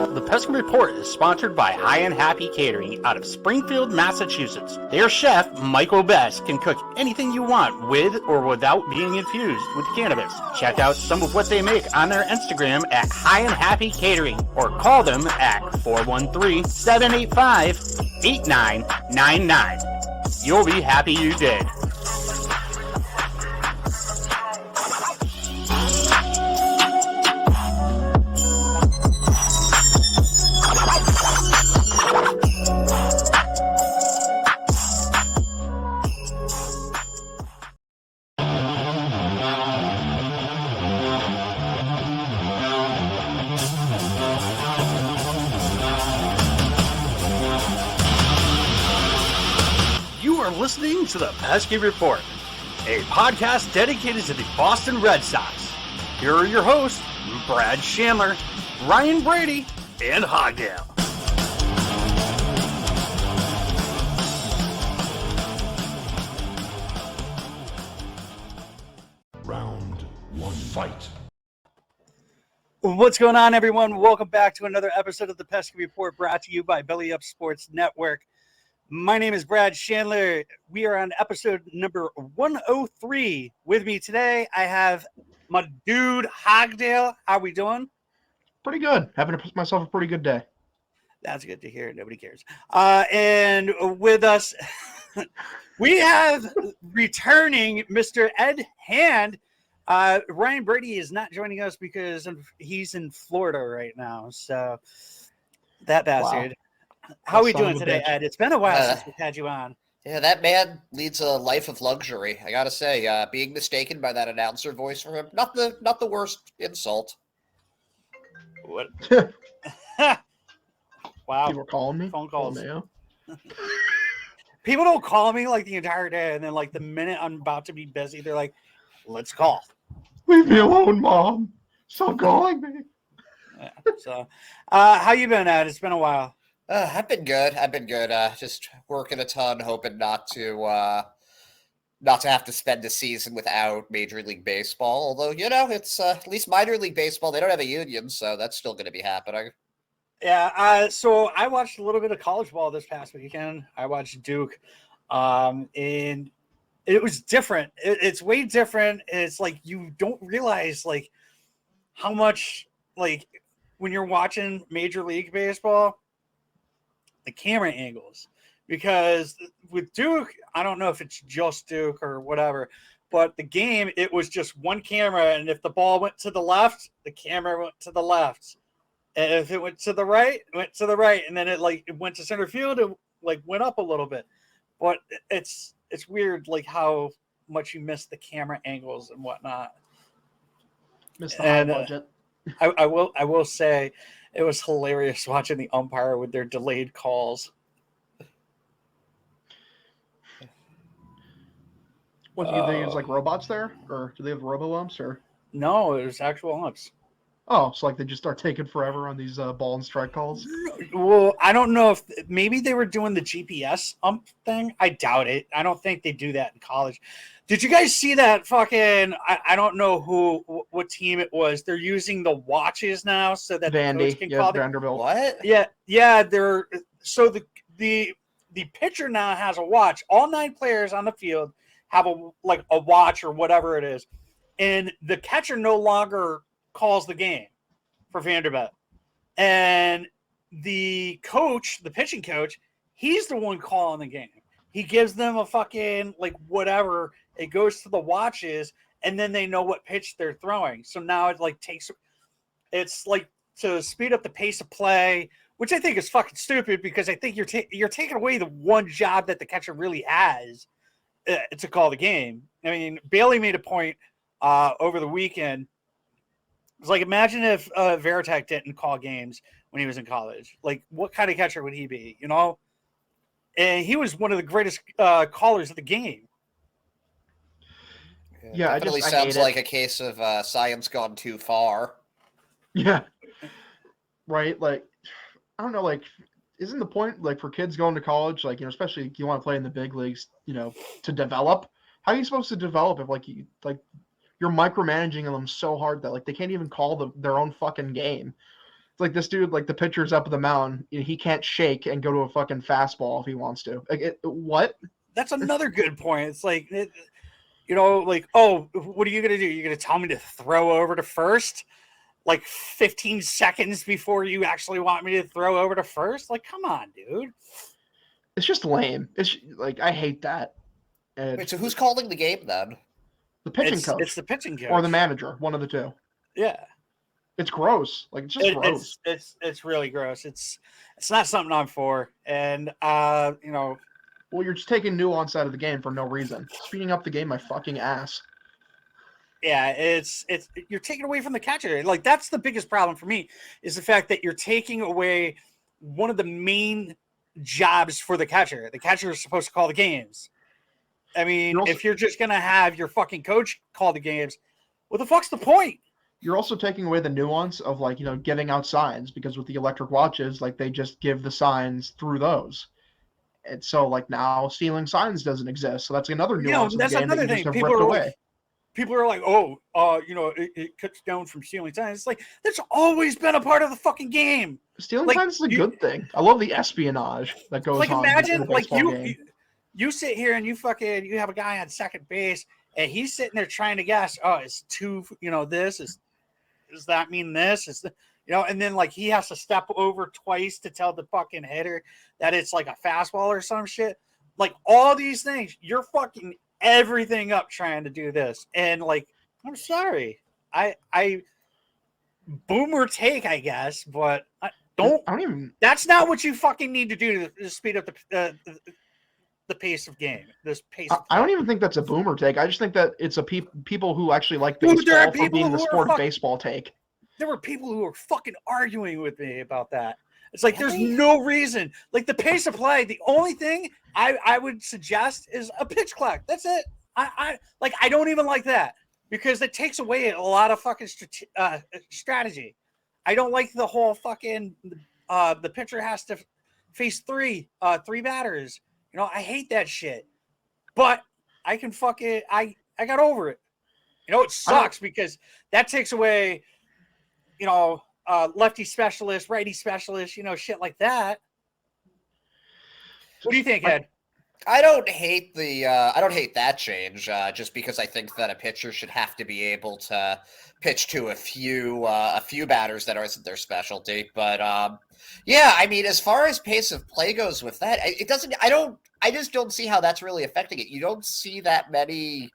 The Peskin Report is sponsored by High and Happy Catering out of Springfield, Massachusetts. Their chef, Michael Best, can cook anything you want with or without being infused with cannabis. Check out some of what they make on their Instagram at High and Happy Catering or call them at 413-785-8999. You'll be happy you did. Listening to the Pesky Report, a podcast dedicated to the Boston Red Sox. Here are your hosts, Brad Chandler, Ryan Brady, and Hogdale. Round one, fight. What's going on, everyone? Welcome back to another episode of the Pesky Report, brought to you by Belly Up Sports Network. My name is Brad Chandler. We are on episode number 103. With me today, I have my dude, Hogdale. How are we doing? Pretty good. Having myself a pretty good day. That's good to hear. Nobody cares. And with us, we have returning Mr. Ed Hand. Ryan Brady is not joining us because he's in Florida right now. So that bastard. Wow. How are we doing today, Ed? It's been a while since we've had you on. Yeah, that man leads a life of luxury. I gotta say, being mistaken by that announcer voice for him, not the worst insult. What? Wow. People are calling me? Phone calls. Oh, People don't call me like the entire day, and then like the minute I'm about to be busy, they're like, let's call. Leave me alone, Mom. Stop calling me. Yeah, so, how you been, Ed? It's been a while. I've been good. Just working a ton, hoping not to have to spend a season without Major League Baseball. Although, it's at least minor league baseball. They don't have a union, so that's still going to be happening. Yeah. So I watched a little bit of college ball this past weekend. I watched Duke, and it was different. It's way different. It's like you don't realize like how much like when you're watching Major League Baseball. The camera angles, because with Duke, I don't know if it's just Duke or whatever, but the game, it was just one camera, and if the ball went to the left, the camera went to the left, and if it went to the right, it went to the right, and then it went to center field, it went up a little bit. But it's weird like how much you miss the camera angles and whatnot. Miss the high budget. I will say it was hilarious watching the umpire with their delayed calls. What do you think? It's like robots there, or do they have robo-umps, or? No, it was actual umps. Oh, so like they just start taking forever on these ball and strike calls? Well, I don't know if maybe they were doing the GPS ump thing. I doubt it. I don't think they do that in college. Did you guys see that fucking? I don't know what team it was. They're using the watches now so that the coach can call Vanderbilt. What? Yeah. They're so the pitcher now has a watch. All 9 players on the field have a watch or whatever it is, and the catcher no longer calls the game for Vanderbilt, and the coach, the pitching coach, he's the one calling the game. He gives them a fucking whatever. It goes to the watches, and then they know what pitch they're throwing. So now it it's to speed up the pace of play, which I think is fucking stupid because I think you're taking away the one job that the catcher really has to call the game. I mean, Bailey made a point over the weekend. It's like, imagine if Veritek didn't call games when he was in college. Like, what kind of catcher would he be, And he was one of the greatest callers of the game. Yeah, it definitely sounds like a case of science gone too far. Yeah. Right? Like, I don't know, isn't the point, for kids going to college, especially if you want to play in the big leagues, to develop? How are you supposed to develop if, you're micromanaging them so hard that, they can't even call their own fucking game? It's like this dude, like the pitcher's up at the mound, he can't shake and go to a fucking fastball if he wants to. Like, what? That's another good point. It's like, like, oh, what are you gonna do? You're gonna tell me to throw over to first, like 15 seconds before you actually want me to throw over to first? Like, come on, dude. It's just lame. It's like I hate that. And Wait, so who's calling the game then? the pitching coach It's the pitching coach or the manager, one of the two. Yeah. It's gross. Like it's just gross. It's really gross. It's not something I'm for. And Well, you're just taking nuance out of the game for no reason. Speeding up the game, my fucking ass. yeah, it's you're taking away from the catcher. Like that's the biggest problem for me is the fact that you're taking away one of the main jobs for the catcher. The catcher is supposed to call the games. I mean, if you're just gonna have your fucking coach call the games, what the fuck's the point? You're also taking away the nuance of like, giving out signs because with the electric watches, like they just give the signs through those. And so like now stealing signs doesn't exist. So that's another nuance of the That's game another that you thing. just have ripped away. People are like, oh, it cuts down from stealing signs. It's like that's always been a part of the fucking game. Stealing signs is a good thing. I love the espionage that goes on. Imagine in a baseball game. you sit here and you have a guy on second base and he's sitting there trying to guess, oh, it's two, this is. Does that mean this? And then like he has to step over twice to tell the fucking hitter that it's like a fastball or some shit. Like all these things, you're fucking everything up trying to do this. And like, I'm sorry, I boomer take, I guess, but I don't even. That's not what you fucking need to do to speed up the pace of game. This pace. I don't even think that's a boomer take. I just think that it's a people who actually like baseball for being the sport of baseball take. There were people who were fucking arguing with me about that. It's like there's no reason. Like the pace of play, the only thing I would suggest is a pitch clock. That's it. I don't even like that because it takes away a lot of fucking strategy. I don't like the whole fucking the pitcher has to face three batters. I hate that shit, but I can fucking I got over it. It sucks because that takes away, lefty specialist, righty specialist, shit like that. What do you think, Ed? I don't hate that change just because I think that a pitcher should have to be able to pitch to a few batters that aren't their specialty. But yeah, I mean, as far as pace of play goes with that, I just don't see how that's really affecting it. You don't see that many.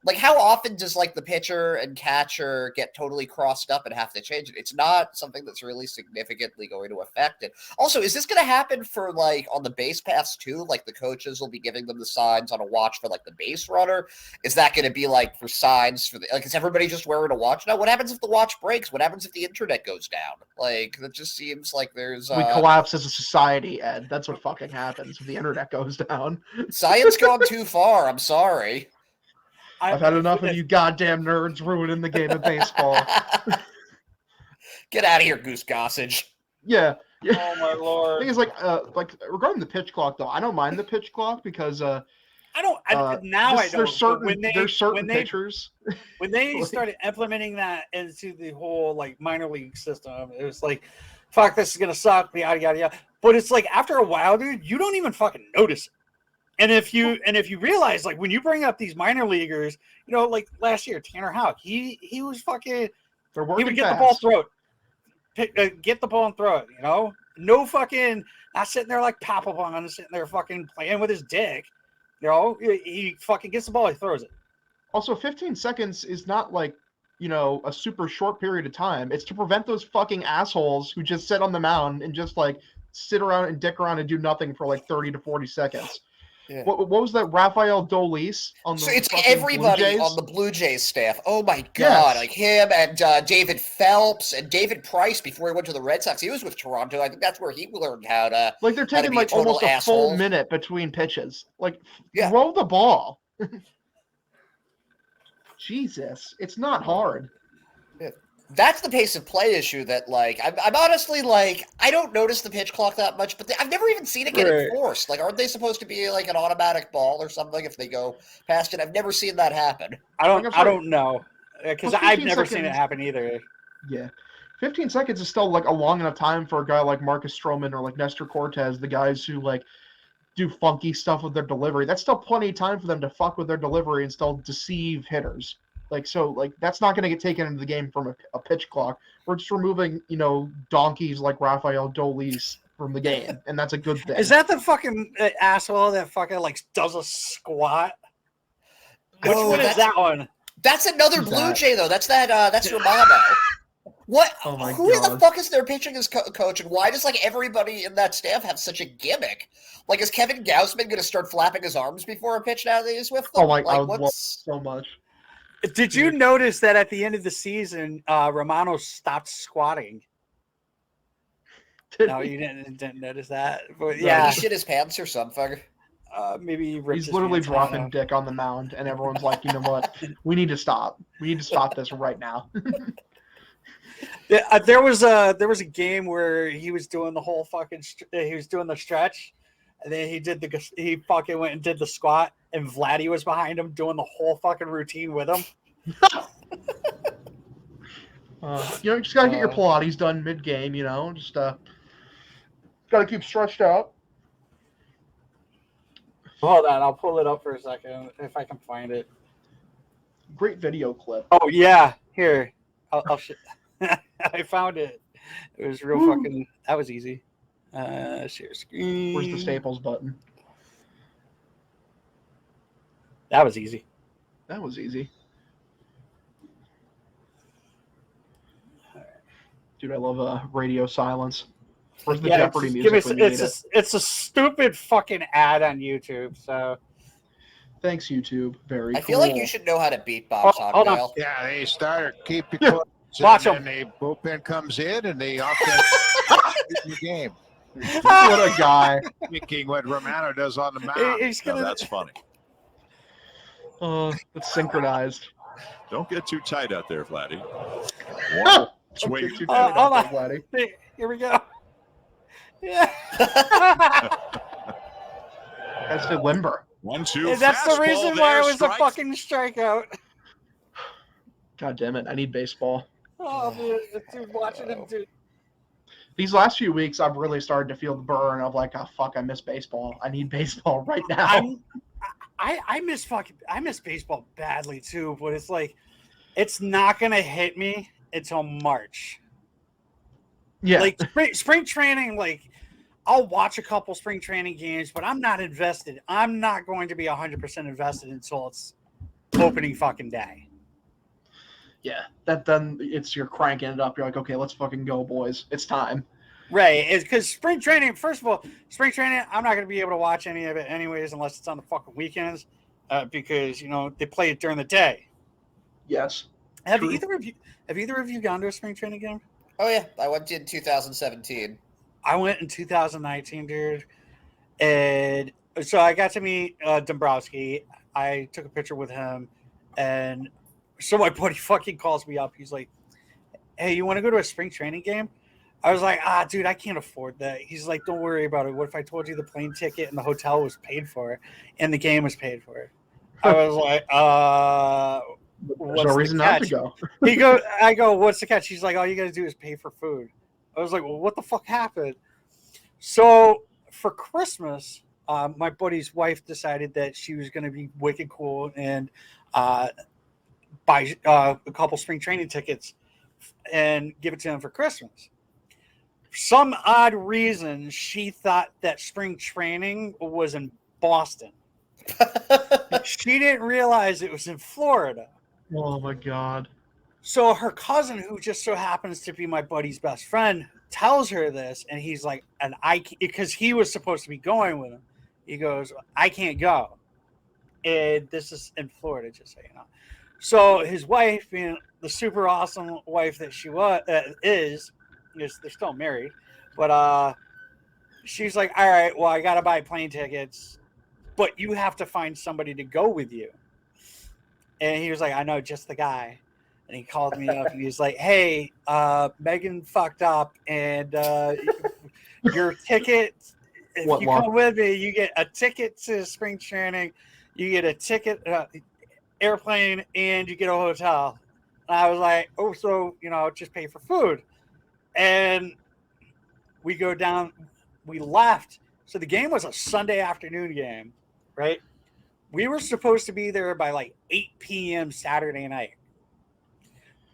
Like, how often does, like, the pitcher and catcher get totally crossed up and have to change it? It's not something that's really significantly going to affect it. Also, is this going to happen for, like, on the base paths, too? Like, the coaches will be giving them the signs on a watch for, like, the base runner? Is that going to be, like, for signs for the – like, is everybody just wearing a watch now? What happens if the watch breaks? What happens if the internet goes down? Like, that just seems like there's we collapse as a society, Ed. That's what fucking happens if the internet goes down. Science gone too far. I'm sorry. I've had enough of you goddamn nerds ruining the game of baseball. Get out of here, Goose Gossage. Yeah. Oh my lord. The thing is, like regarding the pitch clock, though, I don't mind the pitch clock because I don't. There's certain pitchers. When they started implementing that into the whole like minor league system, it was like, fuck, this is gonna suck, yada yada yada. But it's like after a while, dude, you don't even fucking notice it. And if you realize, like, when you bring up these minor leaguers, like last year, Tanner Houck, he was fucking, he would get the ball, throw it, get the ball and throw it, no fucking, not sitting there like Papelbon, sitting there fucking playing with his dick, he fucking gets the ball, he throws it. Also, 15 seconds is not like, a super short period of time. It's to prevent those fucking assholes who just sit on the mound and just like sit around and dick around and do nothing for like 30 to 40 seconds. Yeah. What was that? Rafael Dolis on the. So it's everybody on the Blue Jays staff. Oh my god! Yes. Like him and David Phelps and David Price before he went to the Red Sox. He was with Toronto. I think that's where he learned how to. Like they're taking like almost a full minute between pitches. Like throw the ball. Jesus, it's not hard. Yeah. That's the pace of play issue that, like, I'm honestly, like, I don't notice the pitch clock that much, but I've never even seen it get enforced. Like, aren't they supposed to be, like, an automatic ball or something if they go past it? I've never seen that happen. I don't know, because I've never seen it happen either. Yeah. 15 seconds is still like a long enough time for a guy like Marcus Stroman or like Nestor Cortez, the guys who like do funky stuff with their delivery. That's still plenty of time for them to fuck with their delivery and still deceive hitters. Like, so like that's not going to get taken into the game from a pitch clock. We're just removing, donkeys like Rafael Dolis from the game, and that's a good thing. Is that the fucking asshole that fucking like does a squat? Which No, one is that one? That's another Who's Blue that? Jay though. That's Romano. What? Oh my Who the God. fuck is their pitching as coach, and why does like everybody in that staff have such a gimmick? Like, is Kevin Gausman going to start flapping his arms before a pitch now that he's with them? Oh my, like, I would love so much. Did you notice that at the end of the season, Romano stopped squatting? No, you didn't notice that. But Did yeah, he shit his pants or something? maybe he ripped He's his literally pants, I don't dropping know. dick on the mound, and everyone's like, you know what? We need to stop. We need to stop this right now. Yeah, there was a game where he was doing the whole fucking he was doing the stretch, and then he fucking went and did the squat, and Vladdy was behind him doing the whole fucking routine with him. You just gotta get your Pilates done mid-game. Just gotta keep stretched out. Hold on, I'll pull it up for a second if I can find it. Great video clip. Oh yeah, here I'll I found it. It was real fucking. That was easy. Share screen. Where's the Staples button? That was easy. That was easy. Dude, I love radio silence. Where's the Jeopardy music? It's a stupid fucking ad on YouTube. So Thanks, YouTube. Very I cool. feel like you should know how to beatbox, Hold on. Hogdale. Yeah, they start keep you close, Watch and then the bullpen comes in and the offense in the game. What a guy. Thinking what Romano does on the mound. he's Now gonna. that's funny. It's synchronized. Don't get too tight out there, Vladdy. Don't Swing. get too Oh, tight hold out on. there, Vladdy. Here we go. Yeah. That's the limber. 1-2. That's the fastball reason why there, it was strike. a fucking strikeout. God damn it. I need baseball. Oh, dude, watching him do. These last few weeks, I've really started to feel the burn of like, oh, fuck, I miss baseball. I need baseball right now. I miss baseball badly too, but it's like it's not gonna hit me until March. Yeah. Like spring training, like I'll watch a couple spring training games, but I'm not invested. I'm not going to be 100% invested until it's opening fucking day. Yeah. Then it's you're cranking it up. You're like, okay, let's fucking go, boys. It's time. Right, it's because spring training. First of all, spring training, I'm not going to be able to watch any of it anyways, unless it's on the fucking weekends, because they play it during the day. Yes. Have True. either of you gone to a spring training game? Oh yeah, I went in 2017. I went in 2019, dude, and so I got to meet Dombrowski. I took a picture with him, and so my buddy fucking calls me up. He's like, "Hey, you want to go to a spring training game?" I was like, dude, I can't afford that. He's like, don't worry about it. What if I told you the plane ticket and the hotel was paid for and the game was paid for? I was like, There's no reason not to go. I go, what's the catch? He's like, all you got to do is pay for food. I was like, well, what the fuck happened? So for Christmas, my buddy's wife decided that she was going to be wicked cool and buy a couple spring training tickets and give it to him for Christmas. For some odd reason, she thought that spring training was in Boston. She didn't realize it was in Florida. Oh my God. So her cousin, who just so happens to be my buddy's best friend, tells her this, and he's like, because he was supposed to be going with him, he goes, I can't go. And this is in Florida, just so you know. So his wife, being the super awesome wife that she is they're still married, but she's like, all right, well, I gotta buy plane tickets, but you have to find somebody to go with you. And he was like, I know just the guy. And he called me up and he's like, hey, Megan fucked up, and your ticket, if you come with me, you get a ticket to spring training, you get a ticket airplane, and you get a hotel. And I was like, oh, so just pay for food. And we go down. We left. So the game was a Sunday afternoon game, right? We were supposed to be there by like 8 p.m. Saturday night.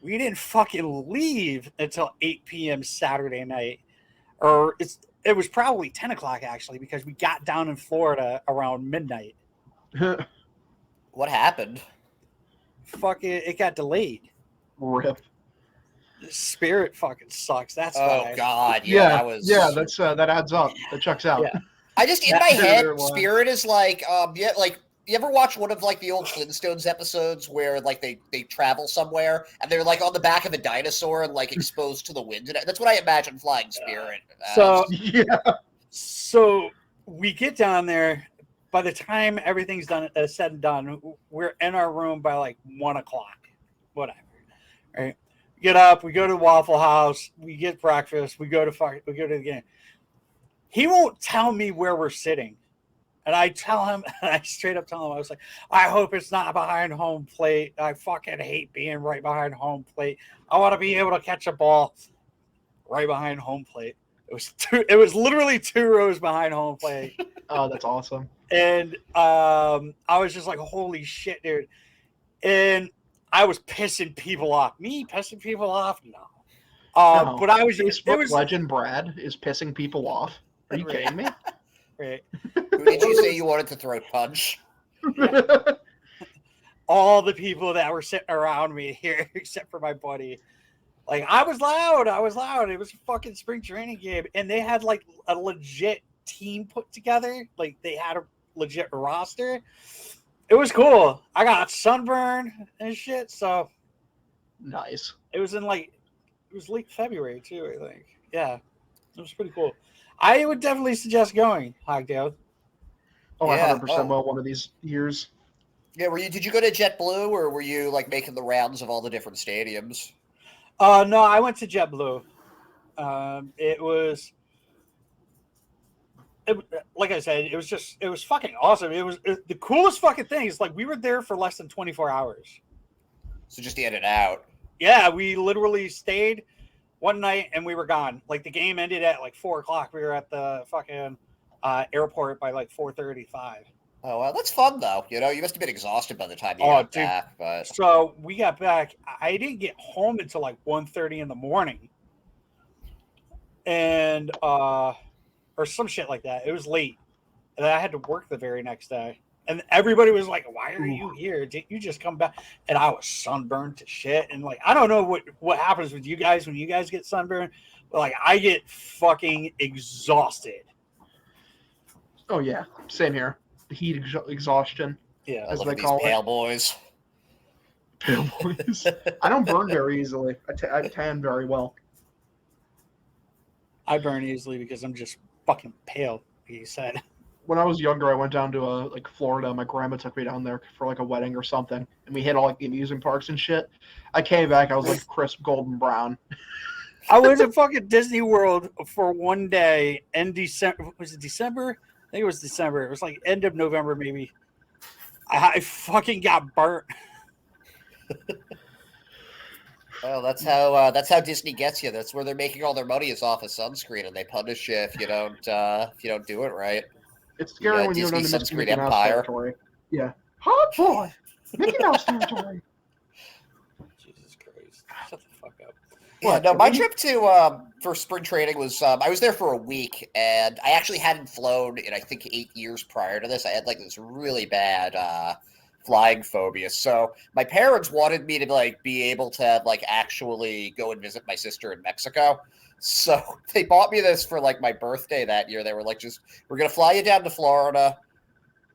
We didn't fucking leave until 8 p.m. Saturday night. It was probably 10 o'clock actually, because we got down in Florida around midnight. What happened? It got delayed. Rip. Spirit fucking sucks. That's Oh why. God, yeah, that was. That's that adds up. That checks out. Yeah. I just in That- my head, They're lying. Spirit is like, yeah, like you ever watch one of like the old Flintstones episodes where like they travel somewhere and they're like on the back of a dinosaur and like exposed to the wind? And that's what I imagine flying Spirit. So Yeah. So we get down there. By the time everything's done, said and done, we're in our room by like 1 o'clock. Whatever. Right. Get up. We go to Waffle House. We get breakfast. We go to the game. He won't tell me where we're sitting, and I tell him. I straight up tell him. I was like, I hope it's not behind home plate. I fucking hate being right behind home plate. I want to be able to catch a ball right behind home plate. It was literally 2 rows behind home plate. Oh, that's awesome. And I was just like, holy shit, dude. And I was pissing people off. Me pissing people off? No. No. But I was just, Facebook legend Brad is pissing people off. Are you kidding me? right. Who did you say you wanted to throat punch? All the people that were sitting around me here, except for my buddy. Like, I was loud. It was a fucking spring training game. And they had like a legit team put together. Like, they had a legit roster. It was cool. I got sunburn and shit. So Nice. it was late February too, I think. Yeah. It was pretty cool. I would definitely suggest going, Hogdale. Oh, Yeah. 100% will one of these years. Yeah, did you go to JetBlue or were you like making the rounds of all the different stadiums? No, I went to JetBlue. Like I said, it was fucking awesome. The coolest fucking thing is like we were there for less than 24 hours. So just in and out. Yeah, we literally stayed one night and we were gone. Like the game ended at like 4 o'clock. We were at the fucking airport by like 4:35. Oh, well, that's fun though. You know, you must have been exhausted by the time you Oh, got dude. back. But So we got back. I didn't get home until like 1:30 in the morning. And or some shit like that. It was late. And I had to work the very next day. And everybody was like, why are you here? Didn't you just come back? And I was sunburned to shit. And like, I don't know what happens with you guys when you guys get sunburned, but like I get fucking exhausted. Oh, yeah. Same here. The heat exhaustion. Yeah. As look they at these call it. pale boys. Pale boys. I don't burn very easily. I tan very well. I burn easily because I'm just fucking pale, like you said. When I was younger, I went down to like Florida. My grandma took me down there for like a wedding or something, and we hit all like the amusement parks and shit. I came back, I was like crisp golden brown. I was at fucking Disney World for one day in December. Was it December? I think it was December. It was like end of November, maybe. I fucking got burnt. Well, that's how Disney gets you. That's where they're making all their money is off of sunscreen, and they punish you if you don't do it right. It's scary Yeah, when you're Disney in the sunscreen Mickey Mouse empire. territory. Yeah. Hot boy! Mickey Mouse territory. Jesus Christ. Shut the fuck up. Yeah, What? no, my trip to for spring training was I was there for a week, and I actually hadn't flown in I think 8 years prior to this. I had like this really bad flying phobia. So my parents wanted me to like be able to like actually go and visit my sister in Mexico. So they bought me this for like my birthday that year. They were like, we're gonna fly you down to Florida.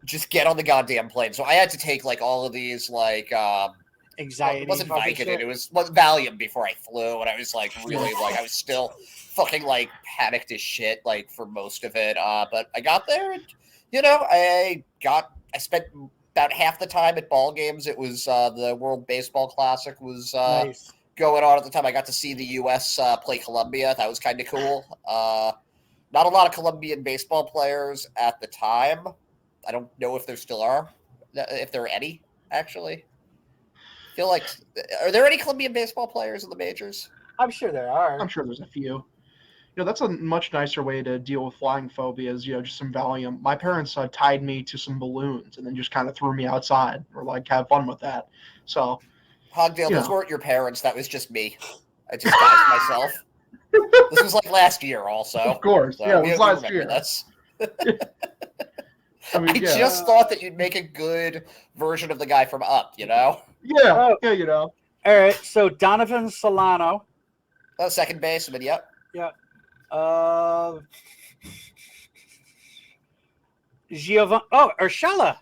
Just get on the goddamn plane. So I had to take like all of these like Anxiety. it wasn't fucking Vicodin. shit. It was Valium before I flew, and I was like really like I was still fucking like panicked as shit like for most of it. But I got there, and you know I spent about half the time at ball games. It was the World Baseball Classic was Nice. going on at the time. I got to see the U.S. Play Colombia. That was kind of cool. Not a lot of Colombian baseball players at the time. I don't know if there still are, if there are any actually. Feel like, are there any Colombian baseball players in the majors? I'm sure there are. I'm sure there's a few. That's a much nicer way to deal with flying phobias, just some Valium. My parents tied me to some balloons and then just kind of threw me outside or have fun with that. So, Hogdale, those weren't your parents. That was just me. I disguised myself. This was last year also. Of course. So It was last year. This. I just thought that you'd make a good version of the guy from Up, Yeah. Oh. Yeah, All right, so Donovan Solano. Oh, second baseman, yep. Yeah. Urshela.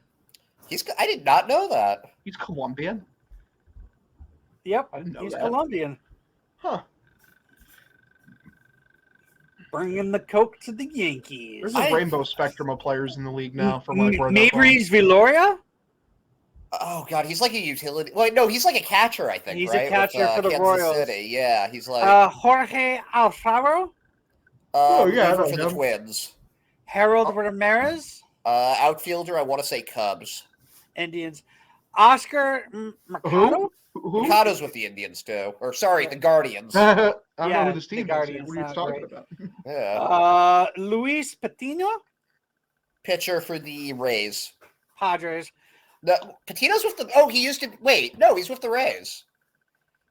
I did not know that. He's Colombian. Yep. I didn't know He's that. Colombian. Huh. Bringing the Coke to the Yankees. There's a rainbow spectrum of players in the league now from where they're from. Mabrys Viloria? Oh, God, he's like a utility. Well, no, he's like a catcher, I think, He's right? a catcher for the Kansas Royals. City. Yeah, he's like... Jorge Alfaro? I for don't the know. Twins. Harold Ramirez? Outfielder, I want to say Cubs. Indians. Oscar Mercado? Who? Mercado's with the Indians, too. Or, sorry, the Guardians. I don't Yeah, know who this the team is. Guardians, What are you not talking great. about? Yeah. Luis Patino? Pitcher for the Rays. Padres. No, Patino's with the... Oh, he used to... Wait, no, he's with the Rays.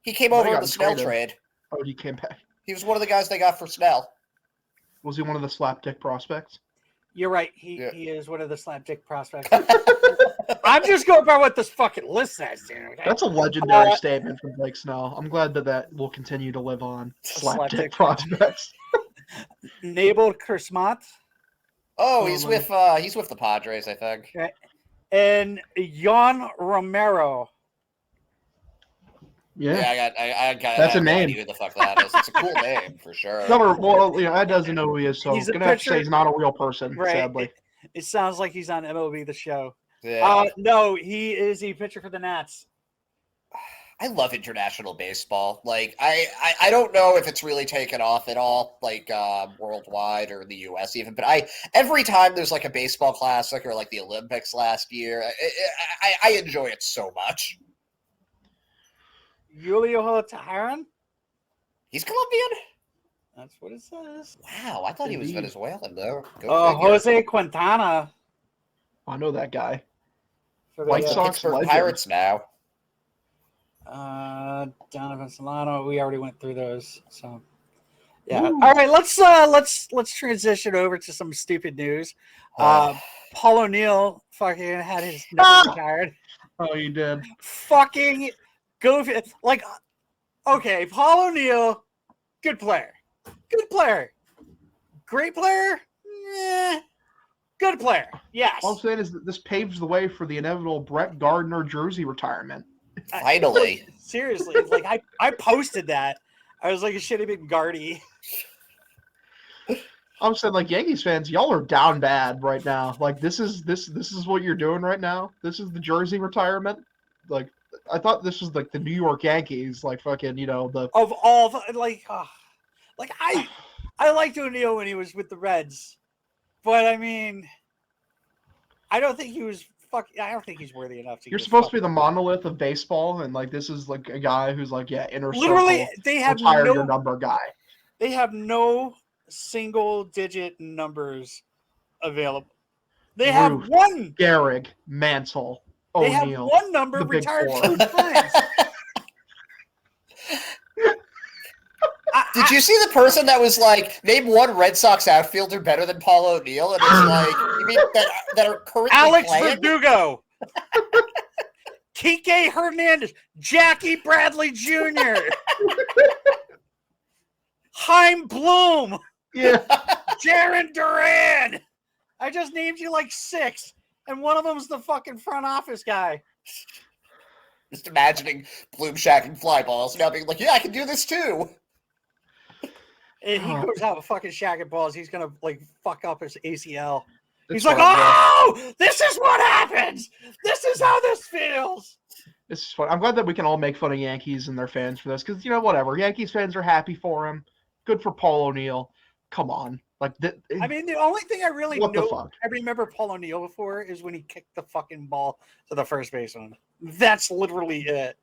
He came over in got the Snell traded. trade. Oh, he came back. He was one of the guys they got for Snell. Was he one of the slapdick prospects? You're right. He Yeah. he is one of the slapdick prospects. I'm just going by what this fucking list says, dude. Okay? That's a legendary statement from Blake Snell. I'm glad that will continue to live on. Slapdick Slapdick. prospects. Nabel Kersmat Oh, Oh, he's my- with the Padres, I think. and Jan Romero. Yeah. I got. That's I have a no name. idea who the fuck that is. It's a cool name for sure. Ed doesn't know who he is, so He's a gonna have to pitcher. say he's not a real person, Right. sadly. It sounds like he's on MLB The Show. Yeah. No, he is a pitcher for the Nats. I love international baseball. I don't know if it's really taken off at all, worldwide or in the U.S. even. But every time there's a baseball classic or the Olympics last year, I enjoy it so much. Julio Teheran? He's Colombian. That's what it says. Wow, I thought he was Indeed. Venezuelan though. Go figure. Jose Quintana. I know that guy. For White the, Sox Pittsburgh legend. Pirates now. Donovan Solano. We already went through those. So yeah. Woo. All right, let's transition over to some stupid news. Paul O'Neill fucking had his number retired. Oh, you did. Fucking goofy. Okay, Paul O'Neill, good player. Good player. Great player? Yeah. Good player. Yes. All I'm saying is that this paves the way for the inevitable Brett Gardner jersey retirement. Finally. Seriously. I posted that. I was like, it should have been Gardy. I'm saying, Yankees fans, y'all are down bad right now. This is what you're doing right now. This is the jersey retirement. I thought this was the New York Yankees, fucking, the Of all I liked O'Neill when he was with the Reds. But I mean, I don't think he was I don't think he's worthy enough to you're get supposed to be the monolith of baseball, and this is a guy who's inner literally circle, they have retire your no number guy. they have no single digit numbers available. They have Ruth, one Gehrig, Mansell, they have O'Neill. one number the big retired four. 2 times. Did you see the person that was name one Red Sox outfielder better than Paul O'Neill? And it's you mean that are currently Alex playing? Verdugo, Kike Hernandez, Jackie Bradley Jr., Chaim Bloom, Yeah. Jaron Duran. I just named you 6, and one of them's the fucking front office guy. Just imagining Bloom shacking fly balls, now being yeah, I can do this too. And he goes out with fucking shagging balls. He's gonna fuck up his ACL. It's He's like, fun, bro. oh, this is what happens. This is how this feels. This is fun. I'm glad that we can all make fun of Yankees and their fans for this, because whatever. Yankees fans are happy for him. Good for Paul O'Neill. Come on, I mean, the only thing I really What the know fuck? I remember Paul O'Neill before is when he kicked the fucking ball to the first baseman. That's literally it.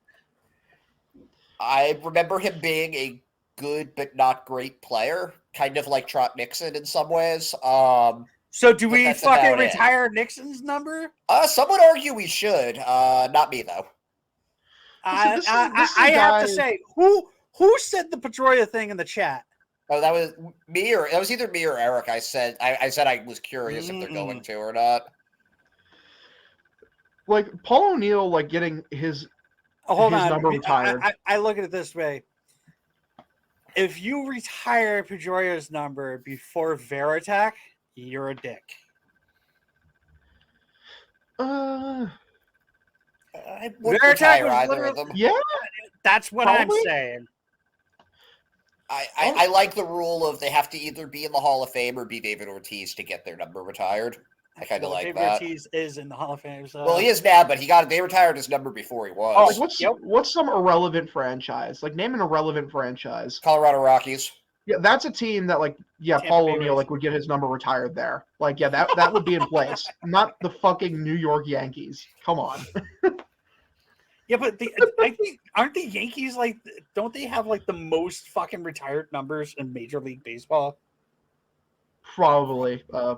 I remember him being a good but not great player, kind of like Trot Nixon in some ways. So do But we that's fucking about it. retire Nixon's number? Some would argue we should. Not me though. Listen, this is a I have to guy- say, who said the Pedroia thing in the chat? Oh, that was me, or that was either me or Eric. I said I was curious if they're going to or not. Like Paul O'Neill, like getting his Hold his on. number retired. I look at it this way. If you retire Pedroia's number before Veritek, you're a dick. I wouldn't Veritek retire was either literally- of them. Yeah, That's what Probably. I'm saying. I like the rule of they have to either be in the Hall of Fame or be David Ortiz to get their number retired. I kind of like David that. Ortiz is in the Hall of Fame. So. Well, he is now, but they retired his number before he was. Oh, like what's Yep. what's some irrelevant franchise? Like name an irrelevant franchise. Colorado Rockies. Yeah, that's a team that like Tampa Paul Bay O'Neill Rays. like would get his number retired there. Like that would be in place. Not the fucking New York Yankees. Come on. Yeah, but I think aren't the Yankees like? Don't they have like the most fucking retired numbers in Major League Baseball? Probably. I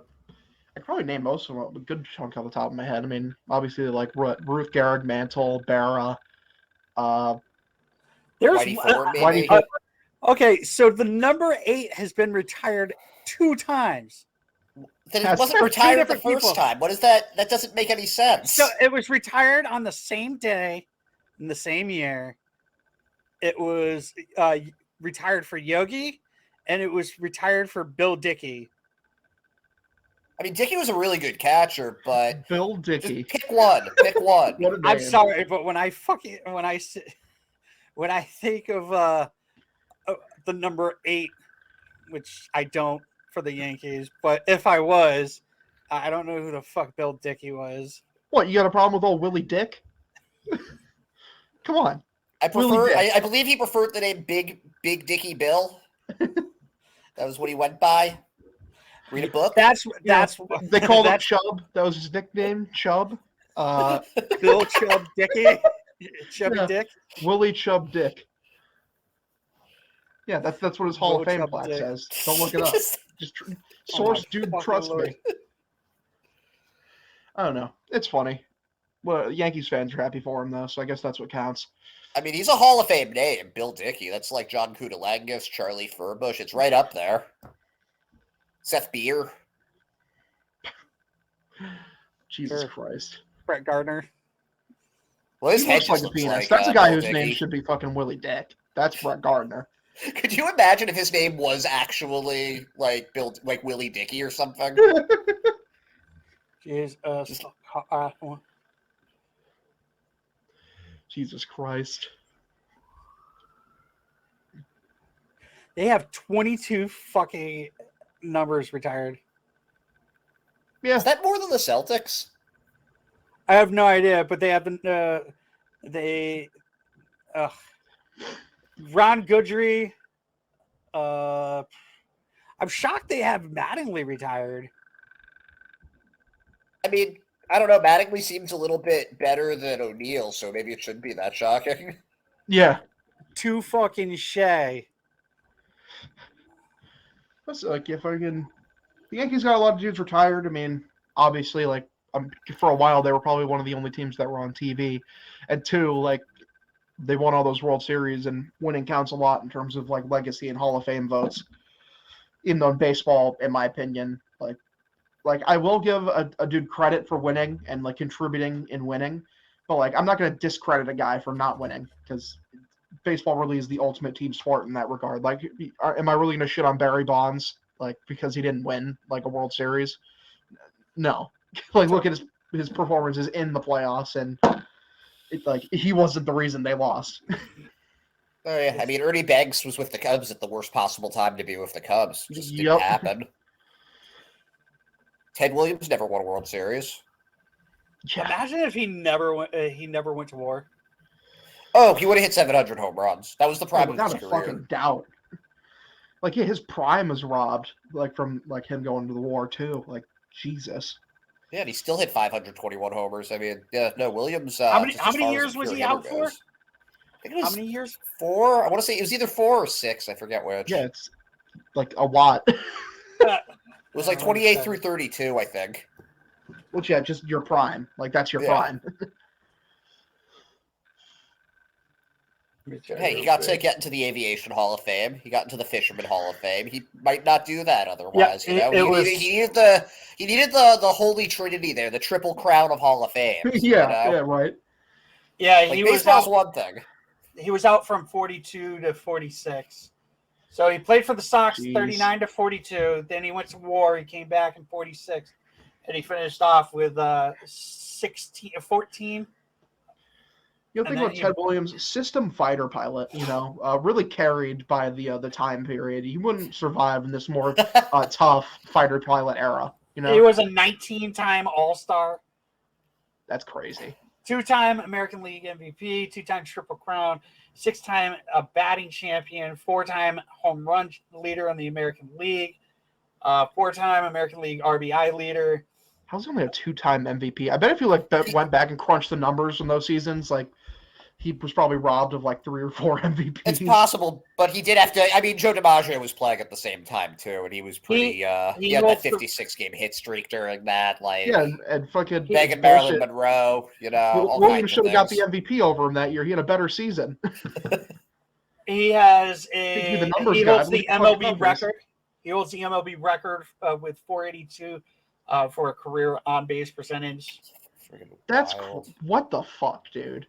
could probably name most of them. A good chunk off the top of my head. I mean, obviously like Ruth Gehrig, Mantle, Berra. There's Whitey Ford, Whitey maybe. Ford. okay. So the number 8 has been retired 2 times. Then it That's wasn't two retired the different first people. time. What is that? That doesn't make any sense. So it was retired on the same day, in the same year. It was retired for Yogi, and it was retired for Bill Dickey. I mean, Dickey was a really good catcher, but Bill just Dickey. pick one. Pick one. What a I'm name. sorry, but when I think of the number 8, which I don't for the Yankees, but if I was, I don't know who the fuck Bill Dickey was. What, you got a problem with old Willie Dick? Come on. I Willie prefer. Dick. I believe he preferred the name Big Dicky Bill. That was what he went by. Read a book. That's They called him that's Chubb. That was his nickname, Chubb. Bill Chubb Dickey, Chubby Yeah. Dick. Willie Chubb Dick. Yeah, that's what his Hall of Bill Fame Chubb plaque Dick. says. Don't look it up. Just Oh source, my dude. fucking Trust Lord. me. I don't know. It's funny. Well, Yankees fans are happy for him though, so I guess that's what counts. I mean, he's a Hall of Fame name, Bill Dickey. That's like John Kudalangis, Charlie Furbush. It's right up there. Seth Beer. Jesus Sure. Christ. Brett Gardner. Well, his He head looks like just a looks penis. like That's a guy Bill whose name Dickey. should be fucking Willie Dick. That's Brett Gardner. Could you imagine if his name was actually like Willie Dickey or something? Jeez, Jesus Christ. they have 22 fucking numbers retired. Yeah. Is that more than the Celtics? I have no idea, but they have been. Ron Goodry. I'm shocked they have Mattingly retired. I mean, I don't know. Mattingly seems a little bit better than O'Neill, so maybe it shouldn't be that shocking. Yeah. 2 fucking Shea. That's like if I can. The Yankees got a lot of dudes retired. I mean, obviously, like for a while they were probably one of the only teams that were on TV, and 2, like they won all those World Series, and winning counts a lot in terms of like legacy and Hall of Fame votes. In baseball, in my opinion, like I will give a dude credit for winning and like contributing in winning, but like I'm not going to discredit a guy for not winning because baseball really is the ultimate team sport in that regard. Like, am I really going to shit on Barry Bonds like because he didn't win like a World Series? No. Like, look at his performances in the playoffs, and like he wasn't the reason they lost. Oh, yeah. I mean, Ernie Banks was with the Cubs at the worst possible time to be with the Cubs. It just didn't Yep. happen. Ted Williams never won a World Series. Yeah. Imagine if he never went. He never went to war. Oh, he would have hit 700 home runs. That was the prime of Without his a career. fucking doubt. Like, yeah, his prime was robbed, like from like him going to the war too. Like, Jesus. Yeah, and he still hit 521 homers. I mean, yeah, no, Williams. How many just as far as years a was pure he hitter out for? goes. I think it How was many years? 4. I want to say it was either 4 or 6. I forget which. Yeah, it's like a lot. It was like 28 through 32, I think. Which, yeah, just your prime. Like, that's your prime. Hey, he got to get into the Aviation Hall of Fame. He got into the Fisherman Hall of Fame. He might not do that otherwise. Yeah, he needed the Holy Trinity there, the Triple Crown of Hall of Fame. Yeah, right. Yeah, Like, he was baseball's out. one thing. He was out from 42 to 46. So he played for the Sox 39 to 42. Then he went to war. He came back in 46, and he finished off with 14. You know, think about Ted Williams, system fighter pilot. Really carried by the time period. He wouldn't survive in this more tough fighter pilot era. He was a 19-time All-Star. That's crazy. 2-time American League MVP, 2-time Triple Crown, 6-time batting champion, 4-time home run leader in the American League, 4-time American League RBI leader. How's he only a 2-time MVP? I bet if you went back and crunched the numbers in those seasons, like he was probably robbed of like 3 or 4 MVPs. It's possible, but he did have to. I mean, Joe DiMaggio was playing at the same time too, and he was pretty. He had that 56-game hit streak during that. Like, yeah, and fucking Megan Marilyn Monroe. Williams should have got the MVP over him that year. He had a better season. He holds the MLB record. He holds the MLB record with 482 for a career on-base percentage. That's what the fuck, dude.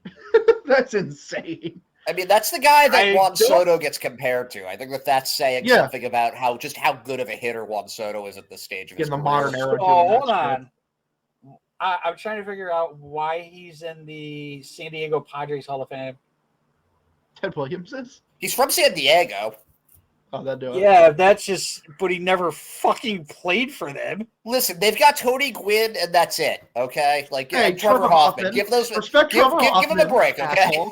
That's insane. I mean, that's the guy that Juan Soto gets compared to. I think that's saying something about how good of a hitter Juan Soto is at this stage of his career. In the modern era. Hold on. I'm trying to figure out why he's in the San Diego Padres Hall of Fame. Ted Williams is? He's from San Diego. Oh, that do it. Yeah, that's just. But he never fucking played for them. Listen, they've got Tony Gwynn, and that's it. Okay, like Trevor Hoffman. Give those. Respect Trevor Hoffman. Give him a break, okay?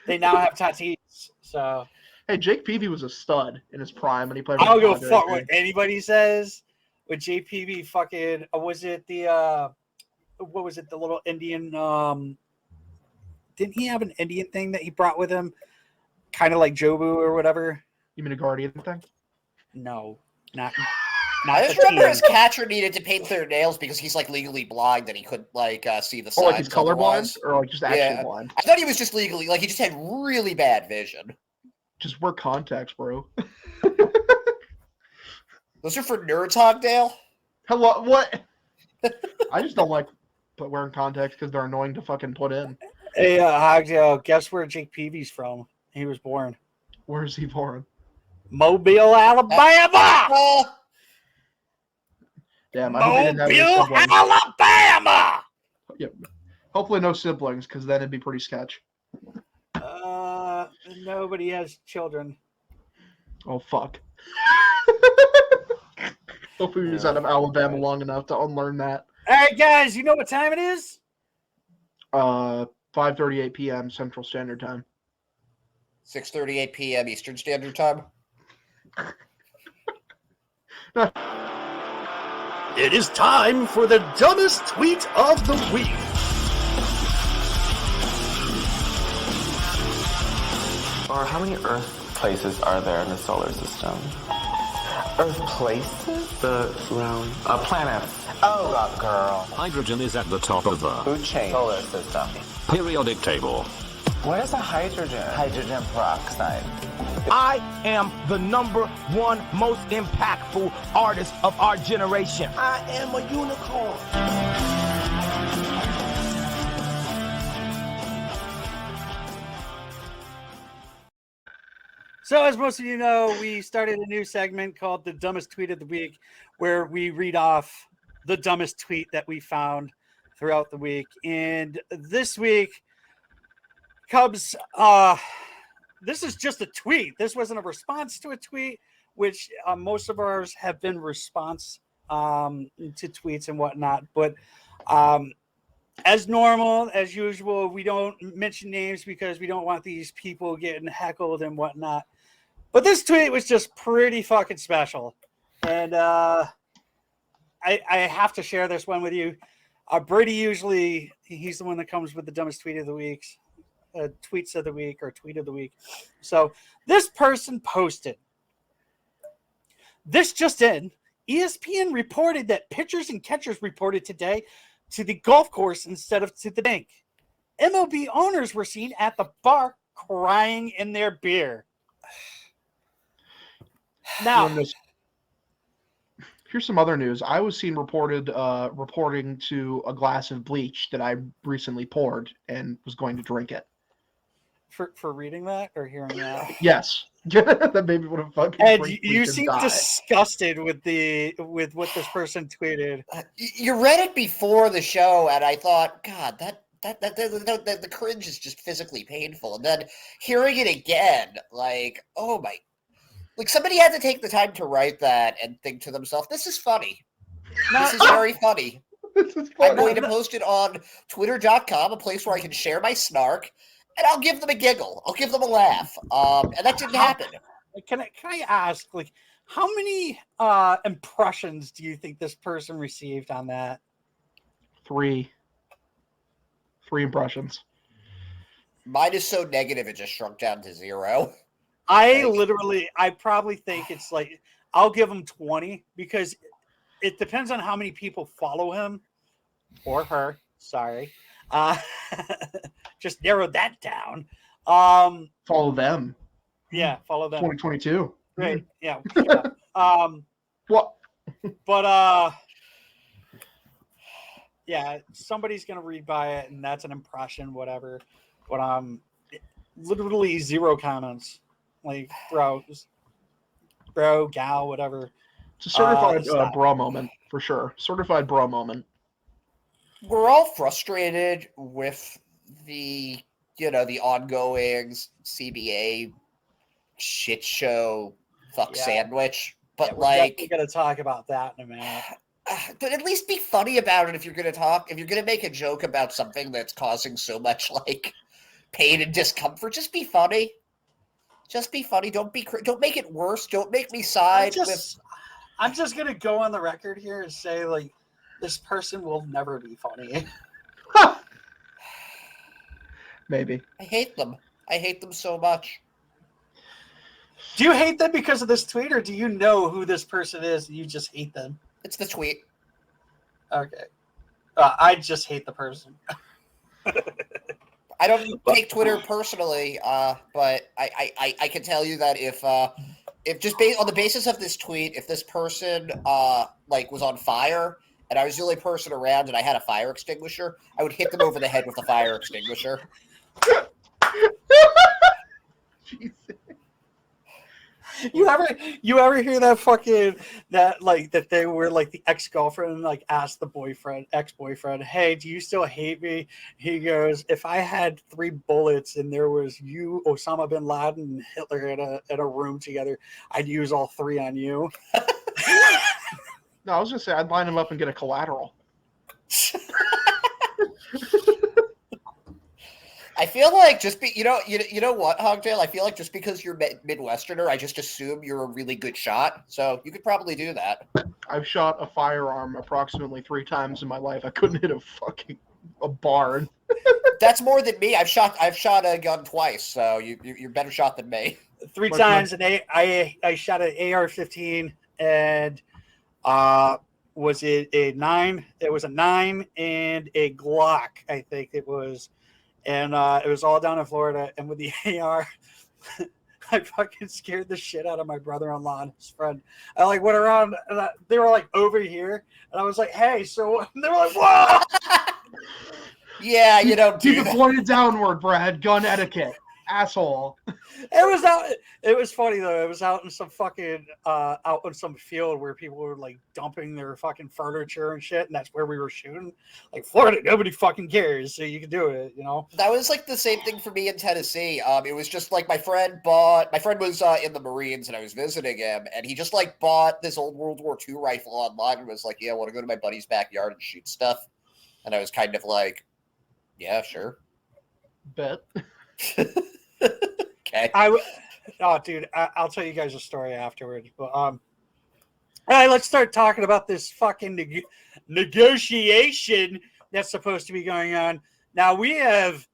They now have Tatis. So. Hey, Jake Peavy was a stud in his prime, and he played. I don't give a fuck what anybody says. With JPB, fucking. Was it the? What was it? The little Indian. Didn't he have an Indian thing that he brought with him? Kind of like Jobu or whatever. You mean a Guardian thing? No, not. I just remember his catcher needed to paint their nails because he's like legally blind and he couldn't see the signs. Like he's colorblind, or like just actually blind. I thought he was just legally he just had really bad vision. Just wear contacts, bro. Those are for nerds, Hogdale. Hello, what? I just don't like wearing contacts because they're annoying to fucking put in. Hey, Hogdale, guess where Jake Peavy's from? He was born. Where is he born? Mobile, Alabama. Damn, I hope he didn't have any siblings. Alabama. Yep. Hopefully no siblings, because then it'd be pretty sketch. Nobody has children. Oh fuck. Hopefully he was out of Alabama long enough to unlearn that. All right, guys, you know what time it is? 5:38 p.m. Central Standard Time. 6:38 p.m. Eastern Standard Time. It is time for the dumbest tweet of the week. Or how many Earth places are there in the solar system? Earth places? The round. Planets. Oh, girl. Hydrogen is at the top of the Food chain. Solar system. periodic table. What is a hydrogen? Hydrogen peroxide. I am the #1 most impactful artist of our generation. I am a unicorn. So, as most of you know, we started a new segment called The Dumbest Tweet of the Week, where we read off the dumbest tweet that we found throughout the week. And this week, Cubs, this is just a tweet. This wasn't a response to a tweet, which most of ours have been response to tweets and whatnot. But as normal, as usual, we don't mention names because we don't want these people getting heckled and whatnot. But this tweet was just pretty fucking special. And I have to share this one with you. Brady usually, he's the one that comes with the dumbest tweet of the weeks. tweets of the week or tweet of the week. So this person posted, this just in, ESPN reported that pitchers and catchers reported today to the golf course instead of to the bank. MLB owners were seen at the bar crying in their beer. Now, here's some other news. I was seen reporting to a glass of bleach that I recently poured and was going to drink it. For reading that or hearing that? Yes. That baby would have fucking. And you seem disgusted with what this person tweeted. You read it before the show, and I thought, God, the cringe is just physically painful. And then hearing it again, like, oh my, like somebody had to take the time to write that and think to themselves, this is funny. This is very funny. This is funny. I'm going to post it on twitter.com, a place where I can share my snark, and I'll give them a giggle. I'll give them a laugh. And that didn't happen. Can I ask, like, how many impressions do you think this person received on that? 3 impressions. Mine is so negative it just shrunk down to 0. I probably think it's like, I'll give him 20 because it depends on how many people follow him or her. Sorry. Just narrowed that down. Follow them. Yeah, follow them. 2022. Right. Yeah. What? But yeah, somebody's gonna rebuy it, and that's an impression, whatever. But literally 0 comments. Like, bro, gal, whatever. It's a certified bra moment for sure. Certified bra moment. We're all frustrated with the ongoing CBA shit show sandwich. But we're gonna talk about that in a minute. But at least be funny about it if you're gonna make a joke about something that's causing so much like pain and discomfort. Just be funny. Just be funny. Don't make it worse. Don't make me side with. I'm just gonna go on the record here and say, like, this person will never be funny. Maybe. I hate them. I hate them so much. Do you hate them because of this tweet, or do you know who this person is and you just hate them? It's the tweet. Okay. I just hate the person. I don't take Twitter personally, but I can tell you that if just on the basis of this tweet, if this person was on fire and I was the only person around and I had a fire extinguisher, I would hit them over the head with a fire extinguisher. Jesus. You ever hear that fucking that they were like the ex-girlfriend like asked the ex-boyfriend, hey, do you still hate me? He goes, if I had 3 bullets and there was you, Osama bin Laden, and Hitler in a room together, I'd use all 3 on you. No, I was gonna say I'd line him up and get a collateral. I feel like you know what, Hogdale? I feel like just because you're Midwesterner, I just assume you're a really good shot. So you could probably do that. I've shot a firearm approximately 3 times in my life. I couldn't hit a barn. That's more than me. I've shot a gun twice, so you're better shot than me. 3 times, and I shot an AR-15, and was it a 9? It was a 9 and a Glock, I think it was. And it was all down in Florida. And with the AR, I fucking scared the shit out of my brother-in-law and his friend. I went around, and they were over here, and I was like, "Hey!" So and they were like, "Whoa!" Yeah, you don't do Keep it pointed downward, Brad. Gun etiquette, asshole. It was funny though. It was out in some fucking out in some field where people were dumping their fucking furniture and shit, and that's where we were shooting. Florida, nobody fucking cares, so you can do it, you know. That was the same thing for me in Tennessee. It was just my friend was in the Marines and I was visiting him, and he just bought this old World War II rifle online and was like, "Yeah, I want to go to my buddy's backyard and shoot stuff." And I was kind of like, "Yeah, sure." Bet. Okay. Dude, I'll tell you guys a story afterwards. But all right, let's start talking about this fucking negotiation that's supposed to be going on. Now we have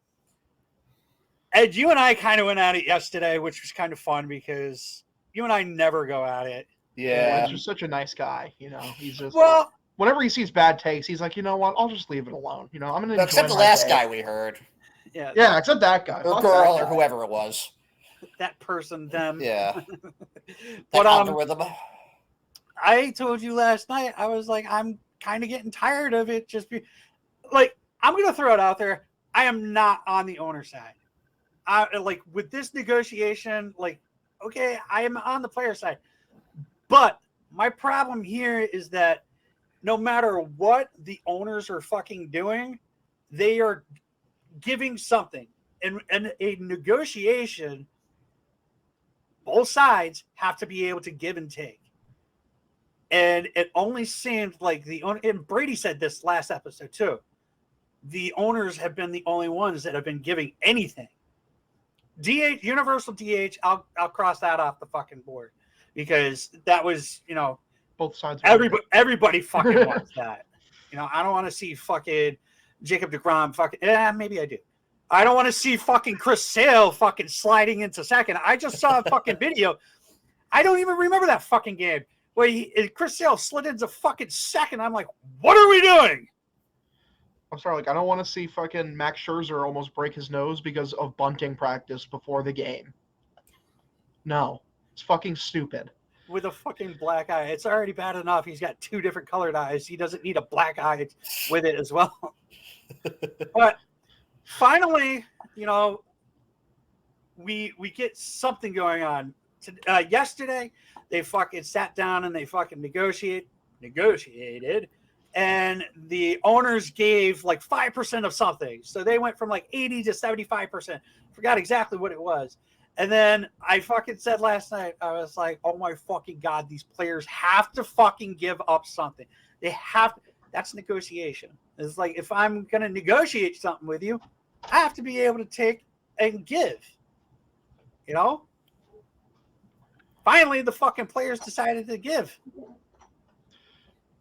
Ed, you and I kind of went at it yesterday, which was kind of fun because you and I never go at it. Yeah. He's just such a nice guy. He's just whenever he sees bad takes, he's like, you know what? I'll just leave it alone. I'm gonna except the last guy we heard. Yeah, except that guy or girl or whoever it was. That person, them. Yeah. But algorithm. I told you last night, I was like, I'm kind of getting tired of it. I'm gonna throw it out there. I am not on the owner side. With this negotiation, okay, I am on the player side. But my problem here is that no matter what the owners are fucking doing, they are giving something. And a negotiation, both sides have to be able to give and take. And it only seemed like and Brady said this last episode too, the owners have been the only ones that have been giving anything. DH, universal DH, I'll cross that off the fucking board because that was, both sides. Everybody fucking wants that. I don't want to see fucking Jacob deGrom fucking. Maybe I do. I don't want to see fucking Chris Sale fucking sliding into second. I just saw a fucking video. I don't even remember that fucking game where Chris Sale slid into fucking second. I'm like, what are we doing? I'm sorry, I don't want to see fucking Max Scherzer almost break his nose because of bunting practice before the game. No, it's fucking stupid. With a fucking black eye. It's already bad enough. He's got two different colored eyes. He doesn't need a black eye with it as well. But finally, we get something going on. Yesterday, they fucking sat down and they fucking negotiated. And the owners gave 5% of something. So they went from 80 to 75%. Forgot exactly what it was. And then I fucking said last night, I was like, oh my fucking God, these players have to fucking give up something. They have to. That's negotiation. It's like, if I'm going to negotiate something with you, I have to be able to take and give. Finally, the fucking players decided to give.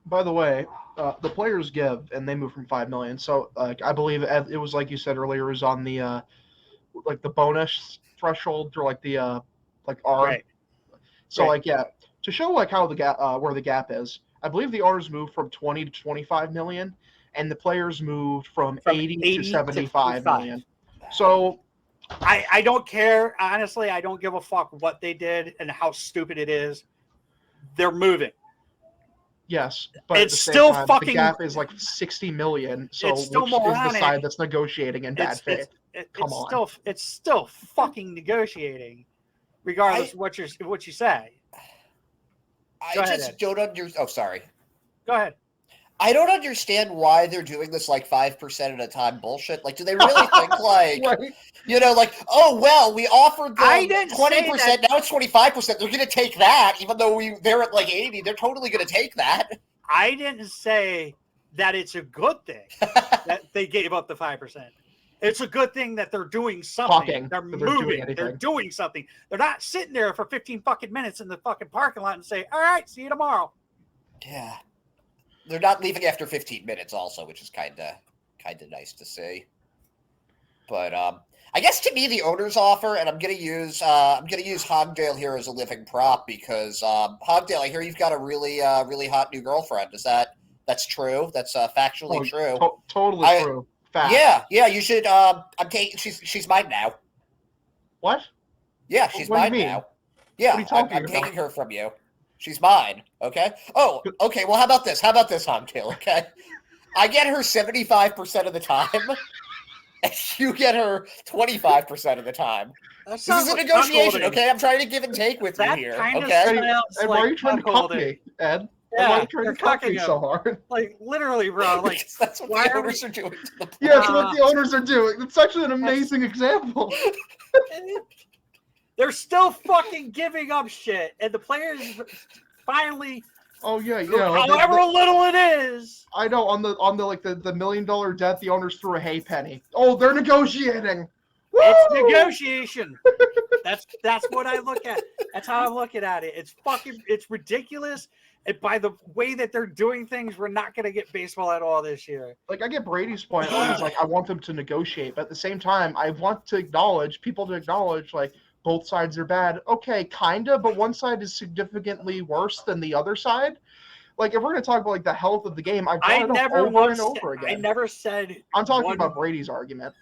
By the way, the players give, and they move from $5 million. So, I believe it was like you said earlier, it was on the the bonus threshold or the R. Right. So, right. To show how the gap, where the gap is, I believe the owners moved from 20 to 25 million, and the players moved from 80 to 75 million. So, I don't care. Honestly, I don't give a fuck what they did and how stupid it is. They're moving. Yes, but it's still fucking. The gap is 60 million. So it's still which is moronic. the side that's negotiating in bad faith? Come on. It's still fucking negotiating, regardless of what you say. Don't understand. Oh, sorry. Go ahead. I don't understand why they're doing this 5% at a time bullshit. Do they really think right. Oh well, we offered them 20%, now it's 25%. They're going to take that, even though they're at 80. They're totally going to take that. I didn't say that it's a good thing that they gave up the 5%. It's a good thing that they're doing something. They're moving. They're doing something. They're not sitting there for 15 fucking minutes in the fucking parking lot and say, "All right, see you tomorrow." Yeah. They're not leaving after 15 minutes also, which is kind of nice to see. But I guess to me the owner's offer, and I'm gonna use Hogdale here as a living prop because Hogdale, I hear you've got a really hot new girlfriend. That's true? That's factually true. Totally true. Fact. Yeah. You should. I'm taking. She's mine now. What? Yeah, she's mine now. Yeah, I'm taking her from you. She's mine, okay? Oh, okay, well, how about this, Hogdale, okay? I get her 75% of the time, and you get her 25% of the the This is a negotiation, okay? I'm trying to give and take with you here, okay? Why are you trying to cuck me, Ed? Yeah, why are you trying to cuck me so hard? Literally, bro. That's what the owners are doing to the players. Yeah, that's what the owners are doing. It's such an amazing example. They're still fucking giving up shit, and the players finally. Oh yeah. However little it is. I know on the the $1 million debt, the owners threw a hay penny. Oh, they're negotiating. Woo! It's negotiation. That's what I look at. That's how I'm looking at it. It's ridiculous, And by the way that they're doing things, we're not going to get baseball at all this year. Like, I get Brady's point. He's like, I want them to negotiate. But at the same time, I want people to acknowledge, like, both sides are bad. Okay, kind of, but one side is significantly worse than the other side. Like, if we're going to talk about, like, the health of the game, I never over and over again. I never said. I'm talking about Brady's argument.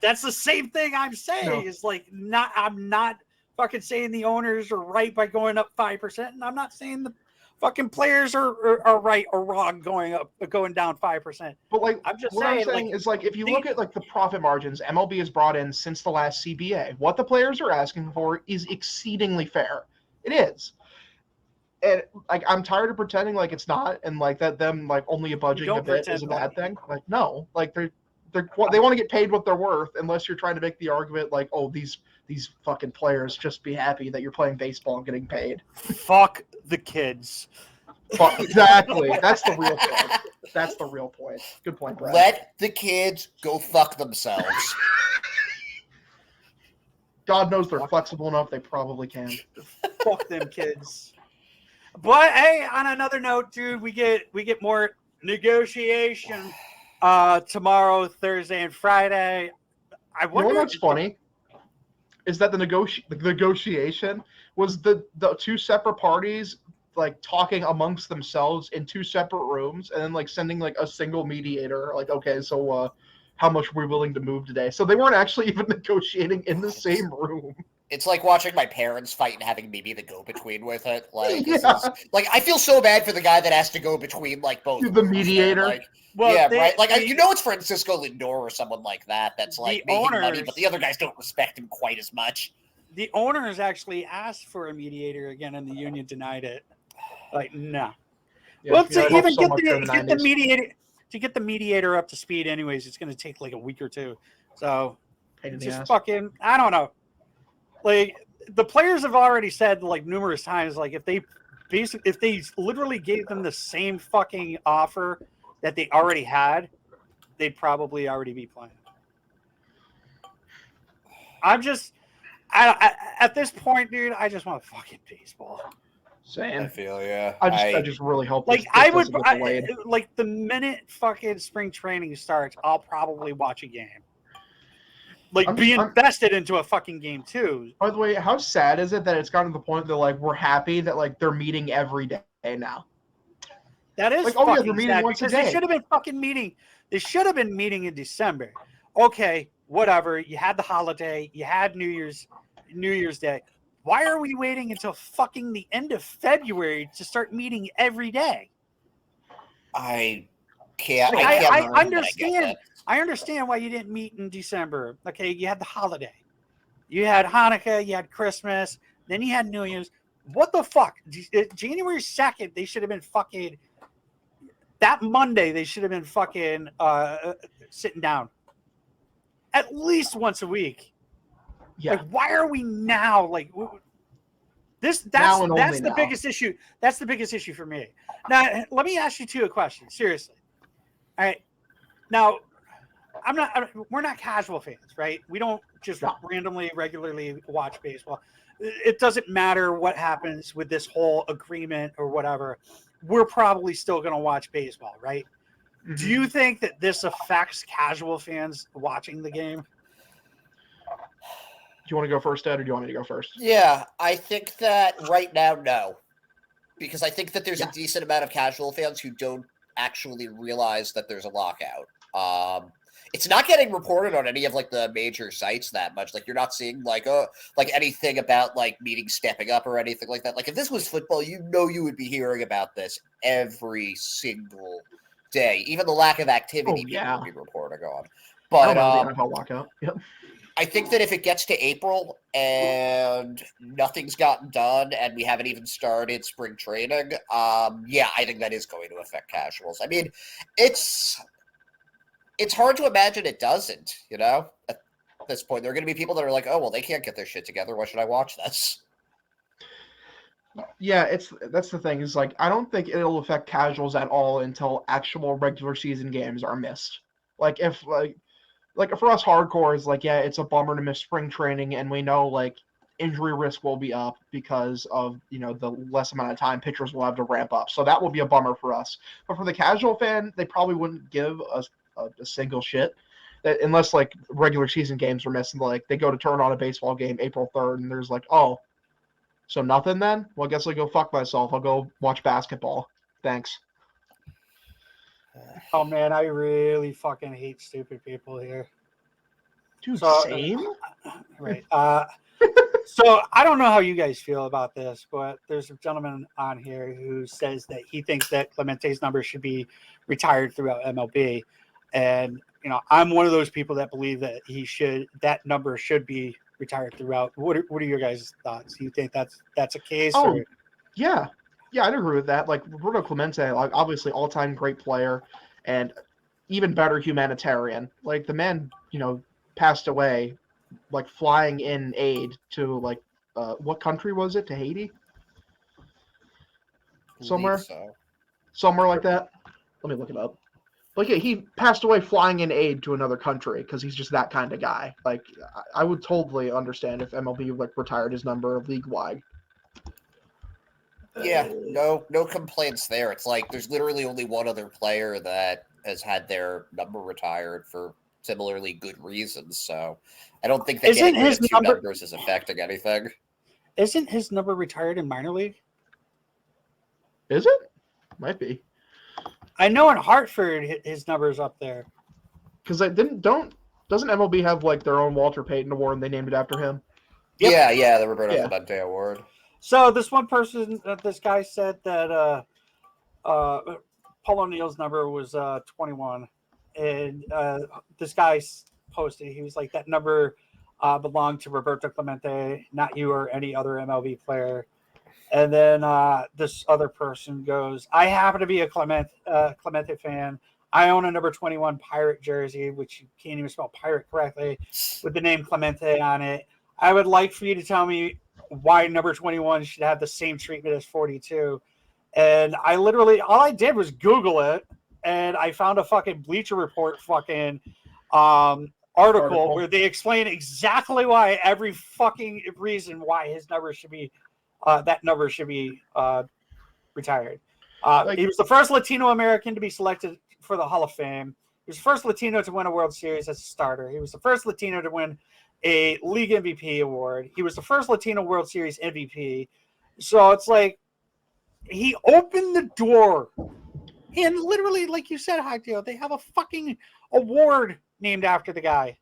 That's the same thing I'm saying. No. Is like, I'm not fucking saying the owners are right by going up 5%, and I'm not saying the fucking players are right or wrong going down 5%. But like, I'm just what saying, I'm saying is, like, if you look at like the profit margins MLB has brought in since the last CBA, what the players are asking for is exceedingly fair. It is. And like, I'm tired of pretending like it's not, and like that them like only budging a bit is a bad thing. Like, no, like they want to get paid what they're worth, unless you're trying to make the argument like, oh, these fucking players just be happy that you're playing baseball and getting paid. Fuck the kids. Exactly. That's the real point. That's the real point. Good point, Brad. Let the kids go fuck themselves. God knows they're flexible enough. They probably can. Fuck them kids. But hey, on another note, dude, we get more negotiation tomorrow, Thursday, and Friday. I wonder. You know what's funny is that the negotiation was the two separate parties like talking amongst themselves in two separate rooms, and then like sending like a single mediator. Like, okay, so how much we're willing to move today? So they weren't actually even negotiating in the same room. It's like watching my parents fight and having me be the go-between with it. Like, yeah. Like I feel so bad for the guy that has to go between like both. The mediator. Like, well, yeah, right. Like it's Francisco Lindor or someone like that. That's like making money, but the other guys don't respect him quite as much. The owners actually asked for a mediator again, and the union denied it. Like, no. Yeah, well, to even get the mediator up to speed, anyways, it's going to take like a week or two. So just fucking, I don't know. Like, the players have already said like numerous times, like if they literally gave them the same fucking offer that they already had, they'd probably already be playing. At this point, dude, I just want fucking baseball. Same. I feel, yeah. I just really hope. Like, like the minute fucking spring training starts, I'll probably watch a game. Like, be invested into a fucking game too. By the way, how sad is it that it's gotten to the point that like we're happy that like they're meeting every day now? That is like, oh yeah, they're meeting once a day. They should have been fucking meeting. They should have been meeting in December. Okay, whatever. You had the holiday. You had New Year's Day. Why are we waiting until fucking the end of February to start meeting every day? I can't. Like, I understand. I understand why you didn't meet in December. Okay, you had the holiday. You had Hanukkah, you had Christmas, then you had New Year's. What the fuck? January 2nd, they should have been fucking... That Monday, they should have been fucking sitting down. At least once a week. Yeah. Like, why are we now? Like, that's the biggest issue. That's the biggest issue for me. Now, let me ask you two a question. Seriously. All right. Now, we're not casual fans, right? We don't just regularly watch baseball. It doesn't matter what happens with this whole agreement or whatever. We're probably still going to watch baseball, right? Mm-hmm. Do you think that this affects casual fans watching the game? Do you want to go first, Ed, or do you want me to go first? Yeah, I think that right now, no. Because I think that there's a decent amount of casual fans who don't actually realize that there's a lockout. It's not getting reported on any of like the major sites that much. Like, you're not seeing like anything about like meetings stepping up or anything like that. Like, if this was football, you would be hearing about this every single day. Even the lack of activity people would be reporting on. But NFL lockout. Yep. I think that if it gets to April and nothing's gotten done and we haven't even started spring training, I think that is going to affect casuals. I mean, it's hard to imagine it doesn't, at this point. There are going to be people that are like, oh, well, they can't get their shit together. Why should I watch this? Yeah, that's the thing. Is like, I don't think it'll affect casuals at all until actual regular season games are missed. Like, if for us hardcore, is like, yeah, it's a bummer to miss spring training, and we know like injury risk will be up because of, the less amount of time pitchers will have to ramp up. So that will be a bummer for us. But for the casual fan, they probably wouldn't give us a single shit. That unless like regular season games were missing, like they go to turn on a baseball game April 3rd and there's like, oh, so nothing then? Well, I guess I'll go fuck myself. I'll go watch basketball. Thanks. Oh man, I really fucking hate stupid people here. Dude, So, same? Right. So I don't know how you guys feel about this, but there's a gentleman on here who says that he thinks that Clemente's number should be retired throughout MLB. And, I'm one of those people that believe that that number should be retired throughout. What are your guys' thoughts? Do you think that's a case? Oh, yeah. Yeah, I'd agree with that. Like, Roberto Clemente, like, obviously all-time great player and even better humanitarian. Like, the man, passed away, like, flying in aid to, like, what country was it? To Haiti? Somewhere? Somewhere like that. Let me look it up. Like, yeah, he passed away flying in aid to another country because he's just that kind of guy. Like, I would totally understand if MLB, like, retired his number league-wide. Yeah, no complaints there. It's like there's literally only one other player that has had their number retired for similarly good reasons. So I don't think that getting rid of two numbers is affecting anything. Isn't his number retired in minor league? Is it? Might be. I know in Hartford his number's up there. Because doesn't MLB have like their own Walter Payton Award and they named it after him? Yep. Yeah, the Roberto Clemente Award. So this one person, this guy said that Paul O'Neill's number was 21, and this guy posted, he was like, that number belonged to Roberto Clemente, not you or any other MLB player. And then this other person goes, I happen to be a Clemente fan. I own a number 21 Pirate jersey, which you can't even spell pirate correctly, with the name Clemente on it. I would like for you to tell me why number 21 should have the same treatment as 42. And I literally, all I did was Google it, and I found a fucking Bleacher Report fucking article where they explain exactly why, every fucking reason why his number should be, that number should be retired. He was the first Latino American to be selected for the Hall of Fame. He was the first Latino to win a World Series as a starter. He was the first Latino to win a league MVP award. He was the first Latino World Series MVP. So it's like he opened the door, and literally, like you said, Hogdale, they have a fucking award named after the guy.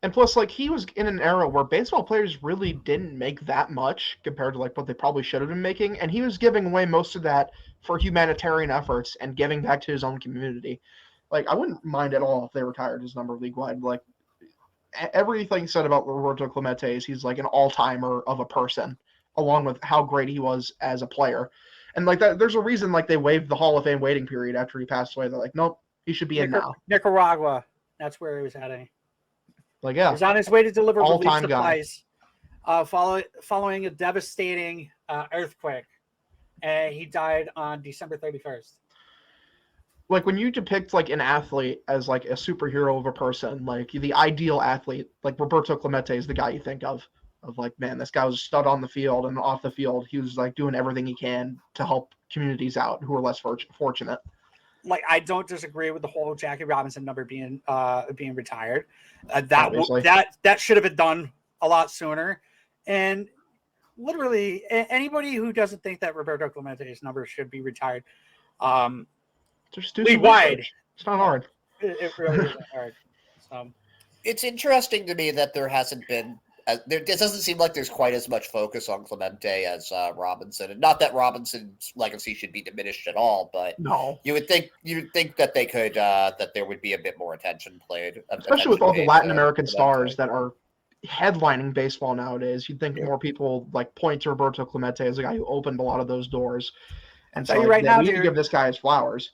And plus, like, he was in an era where baseball players really didn't make that much compared to like what they probably should have been making, and he was giving away most of that for humanitarian efforts and giving back to his own community. Like, I wouldn't mind at all if they retired his number league-wide. Like, everything said about Roberto Clemente is he's like an all-timer of a person, along with how great he was as a player. And like that, there's a reason like they waived the Hall of Fame waiting period after he passed away. They're like, nope, he should be in now. Nicaragua, that's where he was heading. Like, yeah, he's on his way to deliver relief supplies. Following a devastating earthquake, and he died on December 31st. Like, when you depict like an athlete as like a superhero of a person, like the ideal athlete, like Roberto Clemente is the guy you think of like, man, this guy was a stud on the field and off the field. He was like doing everything he can to help communities out who are less fortunate. Like, I don't disagree with the whole Jackie Robinson number being retired. That should have been done a lot sooner. And literally, anybody who doesn't think that Roberto Clemente's number should be retired, just do some research. It's not hard. It really isn't hard. So it's interesting to me that there hasn't been. It doesn't seem like there's quite as much focus on Clemente as Robinson, and not that Robinson's legacy should be diminished at all. But no, you'd think that they could that there would be a bit more attention played, especially with all the Latin American stars that are headlining baseball nowadays. You'd think more people like point to Roberto Clemente as a guy who opened a lot of those doors. And so we need to give this guy his flowers.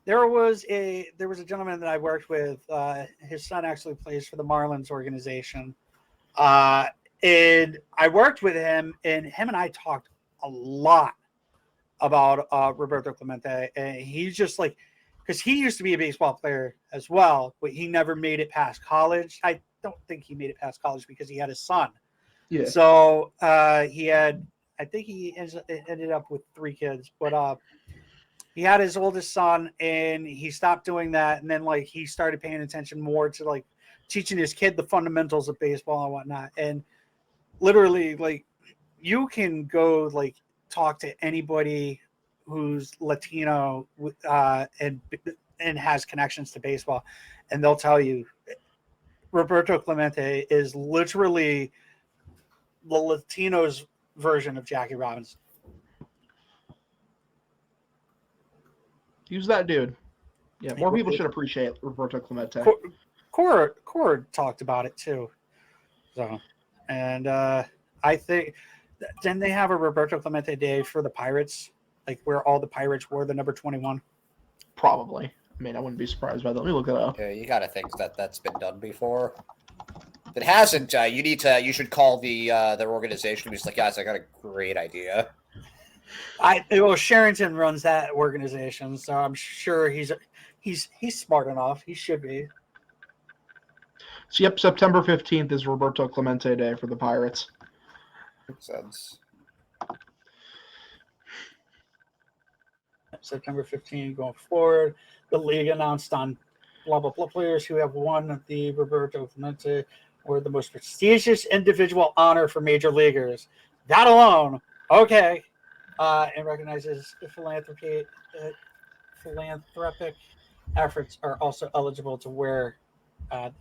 There was a gentleman that I worked with. His son actually plays for the Marlins organization. And I worked with him, and him and I talked a lot about Roberto Clemente. And he's just like, because he used to be a baseball player as well, but he never made it past college. I don't think he made it past college because he had his son. Yeah. So he had, I think he ended up with 3 kids, but he had his oldest son, and he stopped doing that, and then like he started paying attention more to like teaching his kid the fundamentals of baseball and whatnot. And literally, like, you can go like talk to anybody who's Latino and has connections to baseball, and they'll tell you Roberto Clemente is literally the Latinos' version of Jackie Robinson. Use that dude. Yeah, more people should appreciate Roberto Clemente. Cora talked about it too. So, and I think didn't they have a Roberto Clemente Day for the Pirates, like where all the Pirates wore the number 21? Probably. I mean, I wouldn't be surprised by that. Let me look it up. Yeah, you got to think that that's been done before. If it hasn't, you should call their organization. He's like, guys, I got a great idea. Sherrington runs that organization, so I'm sure he's smart enough. He should be. So, yep, September 15th is Roberto Clemente Day for the Pirates. Makes sense. September 15th going forward. The league announced on blah, blah, blah players who have won the Roberto Clemente or the most prestigious individual honor for major leaguers. That alone, okay. And recognizes philanthropic efforts are also eligible to wear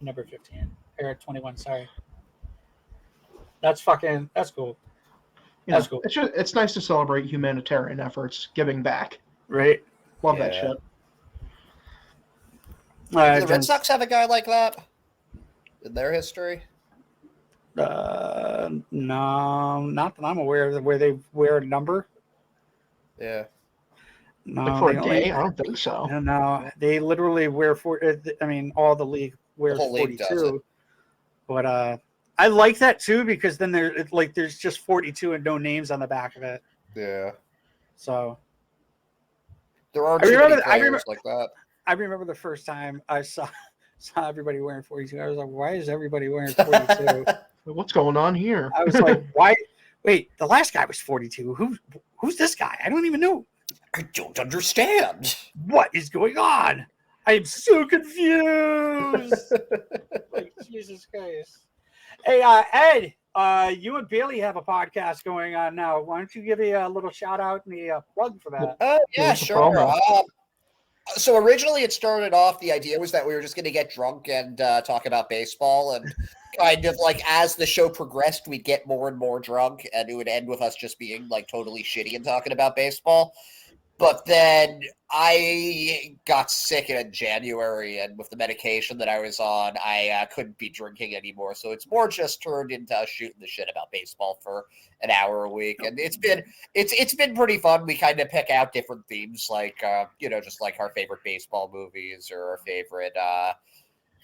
number 15 or 21. Sorry, that's cool. That's cool. It's nice to celebrate humanitarian efforts, giving back. Right. Love that shit. Do the Red Sox have a guy like that in their history? No, not that I'm aware of, where they wear a number. Yeah. No, like for a day? I don't think so. No, they literally wear all the league wears 42. But I like that too, because then there's just 42 and no names on the back of it. Yeah. So there are too many players like that. I remember the first time I saw everybody wearing 42. I was like, why is everybody wearing 42? What's going on here? I was like, why? Wait, the last guy was 42. Who's this guy? I don't even know. I don't understand. What is going on? I am so confused. Like, Jesus Christ. Hey, Ed, you and Bailey have a podcast going on now. Why don't you give me a little shout out and a plug for that? Yeah, sure. So originally it started off, the idea was that we were just going to get drunk and talk about baseball, and kind of like as the show progressed, we'd get more and more drunk, and it would end with us just being like totally shitty and talking about baseball. But then I got sick in January, and with the medication that I was on, I couldn't be drinking anymore. So it's more just turned into us shooting the shit about baseball for an hour a week, and it's been pretty fun. We kind of pick out different themes, like just like our favorite baseball movies or our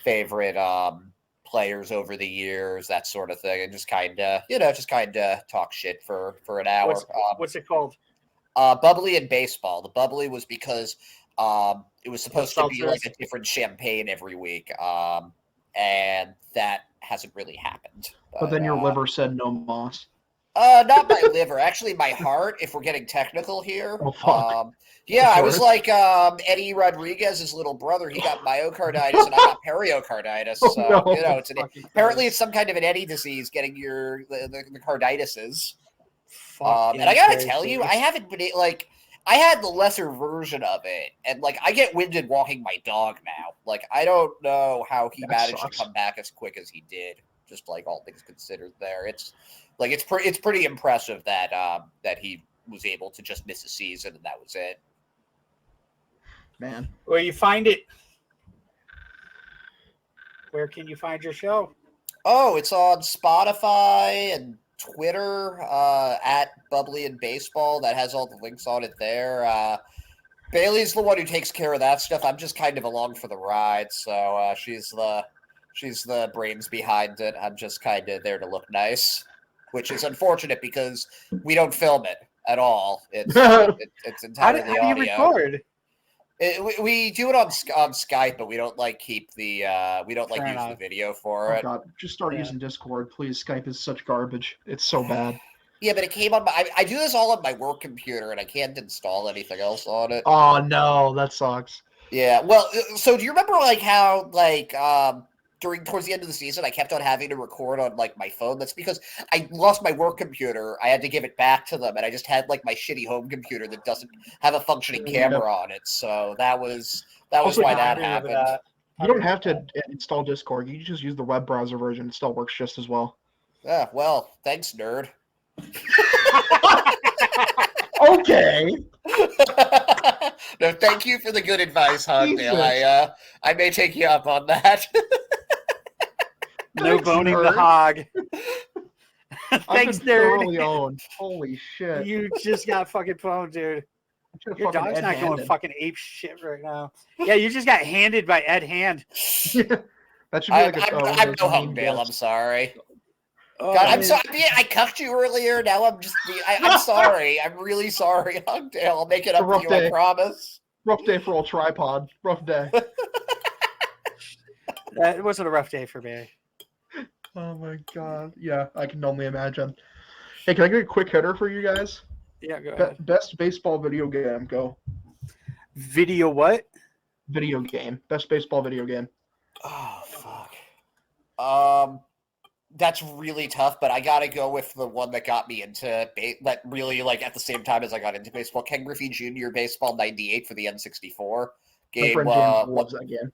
favorite players over the years, that sort of thing, and just kind of talk shit for an hour. What's it called? Bubbly and Baseball. The bubbly was because it was supposed to be like a different champagne every week, and that hasn't really happened. But then your liver said no moss. Not my liver, actually my heart, if we're getting technical here. Oh, fuck. I was like Eddie Rodriguez's little brother. He got myocarditis and I got pericarditis. So, apparently it's some kind of an Eddie disease getting the carditises. And I gotta tell you, I haven't been I had the lesser version of it, and like I get winded walking my dog now. Like I don't know how he managed to come back as quick as he did. Just like all things considered, it's pretty impressive that he was able to just miss a season and that was it. Man, where you find it? Where can you find your show? Oh, it's on Spotify and Twitter at Bubbly and Baseball. That has all the links on it there. Bailey's the one who takes care of that stuff. I'm just kind of along for the ride, so she's the brains behind it. I'm just kind of there to look nice, which is unfortunate because we don't film it at all. It's entirely audio. How do you record? We do it on Skype, but we don't keep the we don't Fair use enough. the video for Oh it. god, just start using Discord, please. Skype is such garbage. It's so bad. Yeah, but it came on I do this all on my work computer, and I can't install anything else on it. Oh no, that sucks. Yeah, well, so do you remember how towards the end of the season, I kept on having to record on my phone? That's because I lost my work computer. I had to give it back to them, and I just had my shitty home computer that doesn't have a functioning camera on it. So that was why that happened. You don't have to install Discord. You just use the web browser version. It still works just as well. Yeah, well, thanks, nerd. Okay. No, thank you for the good advice, Hogdale. I may take you up on that. No boning the hog. Thanks, thoroughly nerd. owned. Holy shit. You just got fucking pwned, dude. Your dog's not going fucking ape shit right now. Yeah, you just got handed by Ed Hand. That should be like I'm no Hogdale. I'm sorry. Oh, God, I'm sorry. I cuffed you earlier. Now I'm sorry. I'm really sorry, Hogdale. I'll make it up to you. Day. I promise. Rough day for old tripod. Rough day. It wasn't a rough day for me. Oh my god. Yeah, I can only imagine. Hey, can I get a quick hitter for you guys? Yeah, go ahead. Best baseball video game. Go. Video what? Video game. Best baseball video game. Oh fuck. That's really tough, but I gotta go with the one that got me into that really at the same time as I got into baseball. Ken Griffey Jr. Baseball '98 for the N64 game. My friend James loves that game.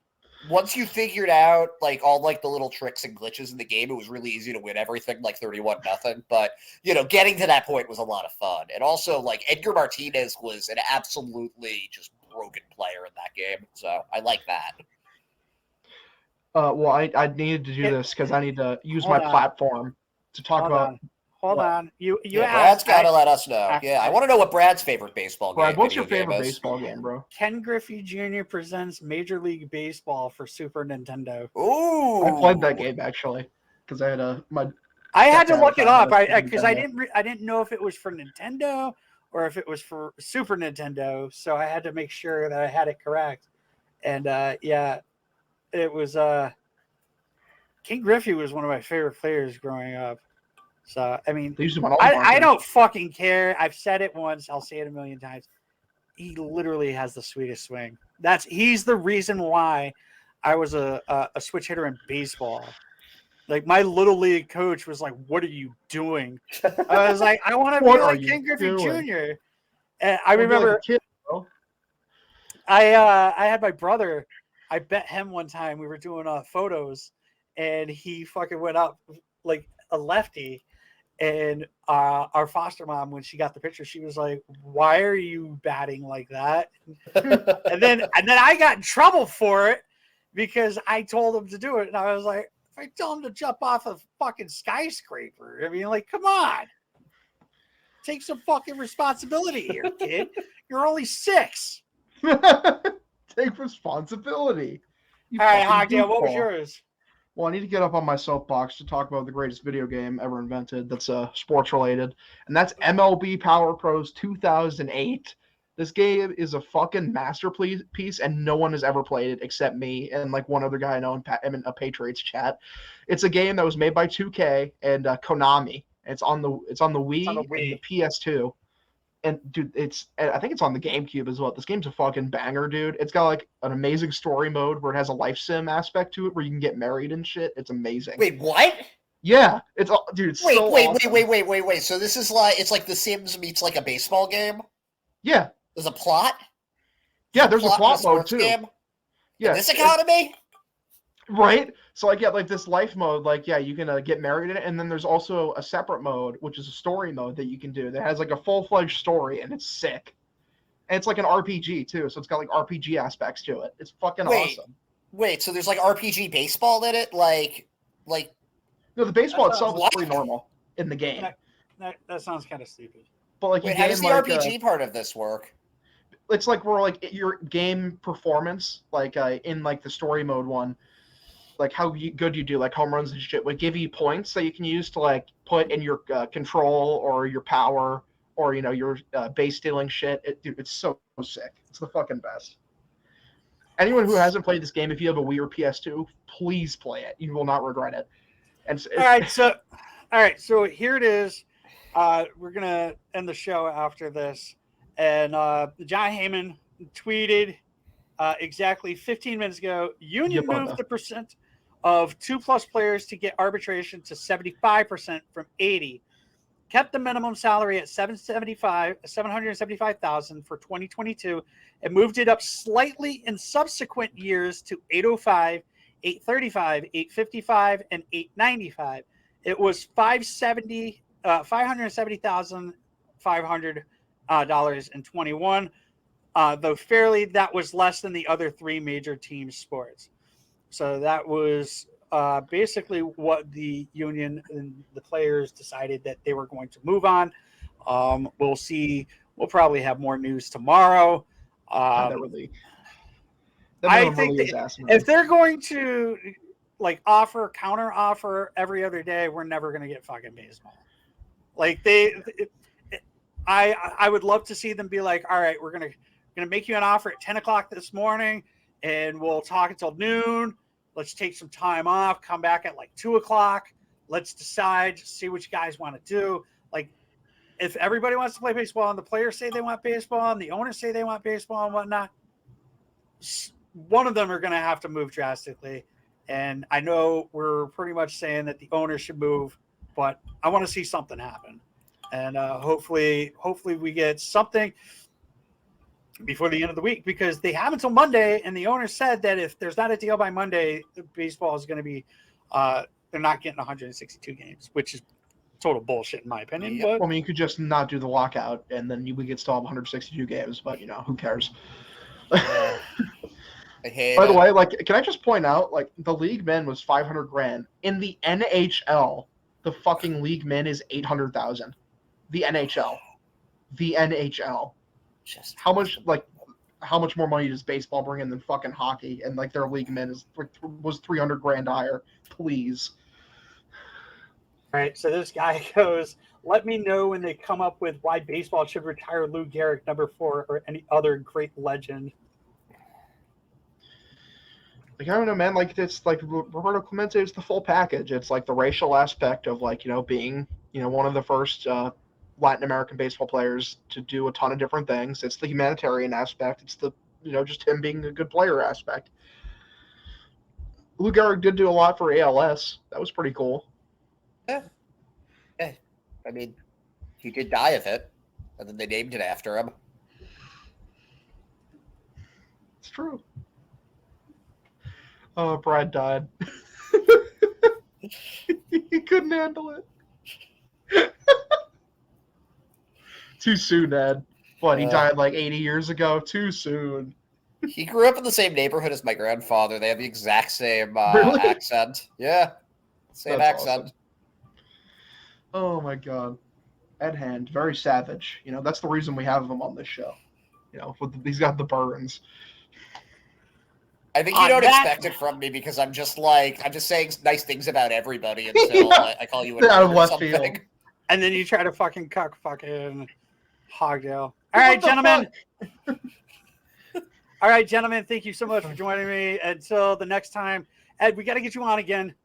Once you figured out all the little tricks and glitches in the game, it was really easy to win everything 31-0. But getting to that point was a lot of fun. And also Edgar Martinez was an absolutely just broken player in that game. So I like that. Well, I needed to do this because I need to use my platform to talk about. Hold on. You Brad's got to let us know. Yeah, I want to know what Brad's favorite baseball game. Brad, what's your favorite baseball game, bro? Ken Griffey Jr. presents Major League Baseball for Super Nintendo. Ooh, I played that game actually because I had I had to look it up because I didn't know if it was for Nintendo or if it was for Super Nintendo, so I had to make sure that I had it correct. And yeah, it was King Griffey was one of my favorite players growing up. So I mean, I don't fucking care. I've said it once. I'll say it a million times. He literally has the sweetest swing. He's the reason why I was a switch hitter in baseball. My little league coach was like, "What are you doing?" I was like, "I want to be like King Griffey Jr." And I remember, I had my brother. I bet him one time we were doing photos, and he fucking went up like a lefty. And our foster mom, when she got the picture, she was like, "Why are you batting like that?" and then I got in trouble for it because I told him to do it, and I was like, "If I tell him to jump off a fucking skyscraper, I mean, come on, take some fucking responsibility here, kid. You're only 6." Take responsibility. All right, Hogdale, what was yours? Well, I need to get up on my soapbox to talk about the greatest video game ever invented that's sports related, and that's MLB Power Pros 2008. This game is a fucking masterpiece, and no one has ever played it except me and one other guy I know in a Patriots chat. It's a game that was made by 2K and Konami. It's on the Wii and the PS2. And dude, I think it's on the GameCube as well. This game's a fucking banger, dude. It's got an amazing story mode where it has a life sim aspect to it where you can get married and shit. It's amazing. Wait, what? Yeah, it's dude. It's wait, so wait, awesome. wait. So this is it's like The Sims meets a baseball game. Yeah. There's a plot. Yeah, there's a plot mode too. Game? Yeah. This economy. Right. So this life mode, you can get married in it, and then there's also a separate mode, which is a story mode that you can do that has a full-fledged story, and it's sick. And it's like an RPG too, so it's got RPG aspects to it. It's fucking awesome. Wait, so there's RPG baseball in it, No, the baseball itself is pretty normal in the game. That sounds kind of stupid. But how does the RPG part of this work? It's where your game performance, in the story mode one. How good you do, home runs and shit, would give you points that you can use to put in your control or your power or your base stealing shit. Dude, it's so sick. It's the fucking best. Anyone who hasn't played this game, if you have a Wii or PS2, please play it. You will not regret it. And all right, so here it is. We're gonna end the show after this, and John Heyman tweeted exactly 15 minutes ago. Union moved the percent of 2+ players to get arbitration to 75% from 80. Kept the minimum salary at $775,000 for 2022, and moved it up slightly in subsequent years to $805,000, $835,000, $855,000, and $895,000. It was $570,500 in 21. Though fairly, that was less than the other 3 major team sports. So that was basically what the union and the players decided that they were going to move on. We'll see. We'll probably have more news tomorrow. I think if they're going to counter offer every other day, we're never going to get fucking baseball. I would love to see them be like, all right, we're going to make you an offer at 10 o'clock this morning, and we'll talk until noon. Let's take some time off, come back at 2 o'clock. Let's decide, see what you guys want to do. If everybody wants to play baseball and the players say they want baseball and the owners say they want baseball and whatnot, one of them are going to have to move drastically. And I know we're pretty much saying that the owners should move, but I want to see something happen. And hopefully we get something before the end of the week, because they have until Monday, and the owner said that if there's not a deal by Monday, baseball is going to be they're not getting 162 games, which is total bullshit in my opinion. Yep. But, you could just not do the lockout, and then we could still have 162 games, but who cares? I hate By the way, can I just point out, the league min was $500,000. In the NHL, the fucking league min is $800,000. The NHL. Just how much more money does baseball bring in than fucking hockey? And their league min was $300,000 higher. Please. All right, so this guy goes, let me know when they come up with why baseball should retire Lou Gehrig, number 4, or any other great legend. I don't know, man. It's Roberto Clementes is the full package. It's the racial aspect of being one of the first Latin American baseball players to do a ton of different things. It's the humanitarian aspect. It's the just him being a good player aspect. Lou Gehrig did do a lot for ALS. That was pretty cool. Yeah. I mean, he did die of it, and then they named it after him. It's true. Oh, Brad died. He couldn't handle it. Too soon, Ed. What, he died 80 years ago? Too soon. He grew up in the same neighborhood as my grandfather. They have the exact same Really? accent. Yeah. Same That's accent. awesome. Oh, my God. Ed Hand, very savage. That's the reason we have him on this show. He's got the burns. I think you don't expect it from me because I'm just saying nice things about everybody until I call you out of or left something. field. And then you try to fucking cuck fucking Hogdale. All right, gentlemen. All right, gentlemen. Thank you so much for joining me. Until the next time, Ed, we got to get you on again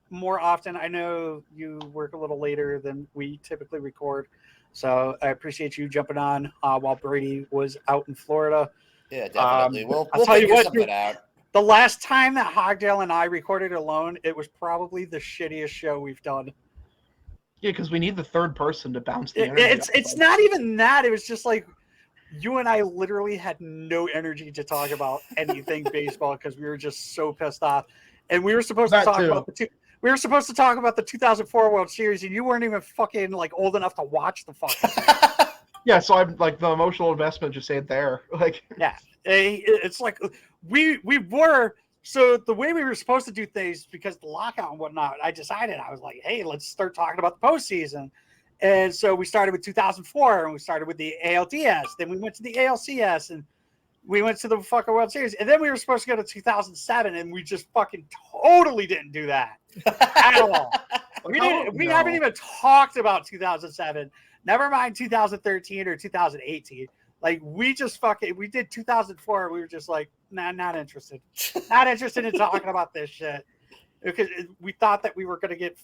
more often. I know you work a little later than we typically record, so I appreciate you jumping on while Brady was out in Florida. Yeah, definitely. We'll tell you figure what, something out. The last time that Hogdale and I recorded alone, it was probably the shittiest show we've done. Yeah, because we need the third person to bounce the energy. It's not even that. It was just you and I literally had no energy to talk about anything baseball because we were just so pissed off. And we were supposed to talk about the 2004 World Series, and you weren't even fucking old enough to watch the fucking thing. Yeah, so I'm the emotional investment just ain't there. Yeah, it's we were. So the way we were supposed to do things, because the lockout and whatnot, I decided, I was like, hey, let's start talking about the postseason. And so we started with 2004, and we started with the ALDS. Then we went to the ALCS, and we went to the fucking World Series. And then we were supposed to go to 2007, and we just fucking totally didn't do that at all. We haven't even talked about 2007. Never mind 2013 or 2018. Like we did 2004. We were just like, nah, not interested. Not interested in talking about this shit. Because we thought that we were gonna get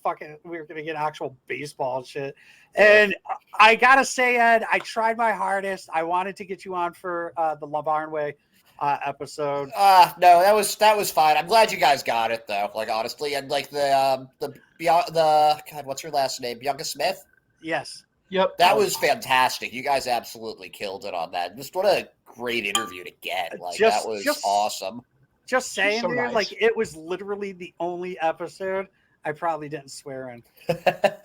actual baseball and shit. And I gotta say, Ed, I tried my hardest. I wanted to get you on for the LaVarn Way episode. No, that was fine. I'm glad you guys got it though. Like honestly, and like the God, what's her last name? Bianca Smith. Yes. Yep. That was fantastic. You guys absolutely killed it on that. Just what a great interview to get. Like that was awesome. Just saying, so dude, nice. like it was literally the only episode I probably didn't swear in.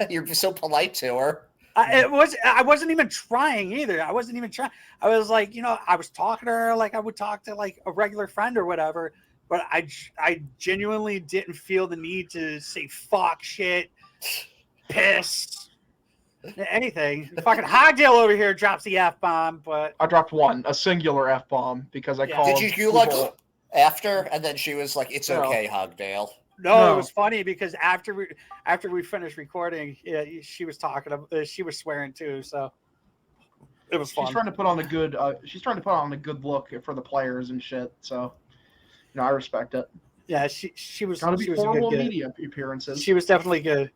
You're so polite to her. I wasn't even trying either. I wasn't even trying. I was like, I was talking to her like I would talk to like a regular friend or whatever. But I genuinely didn't feel the need to say fuck, shit, piss, anything. Fucking Hogdale over here drops the F-bomb, but I dropped a singular F-bomb because I called. Did you like after? And then she was like, "It's okay, Hogdale." No, it was funny because after we finished recording, she was she was swearing too, so it was fun. She's trying to put on a good. She's trying to put on a good look for the players and shit. So, I respect it. Yeah, she was. Gotta be she was horrible good. media appearances. She was definitely good,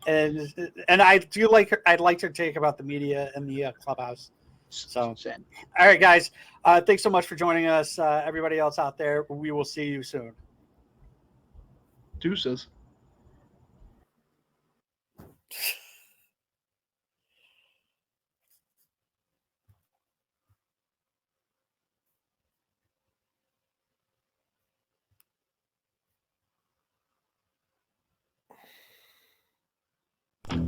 and I do like her. I liked her take about the media and the clubhouse. So, all right, guys, thanks so much for joining us. Everybody else out there, we will see you soon. Deuces.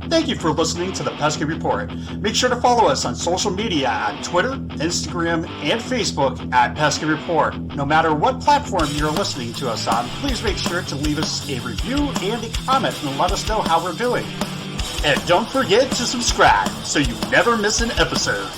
Thank you for listening to the Pesky Report. Make sure to follow us on social media at Twitter, Instagram, and Facebook at Pesky Report. No matter what platform you're listening to us on, please make sure to leave us a review and a comment and let us know how we're doing. And don't forget to subscribe so you never miss an episode.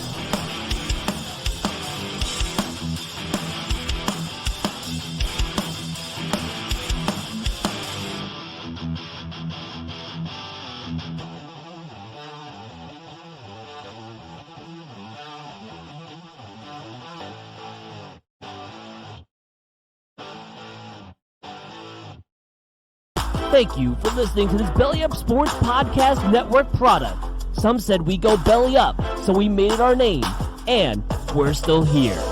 Thank you for listening to this Belly Up Sports Podcast Network product. Some said we go belly up, so we made it our name, and we're still here.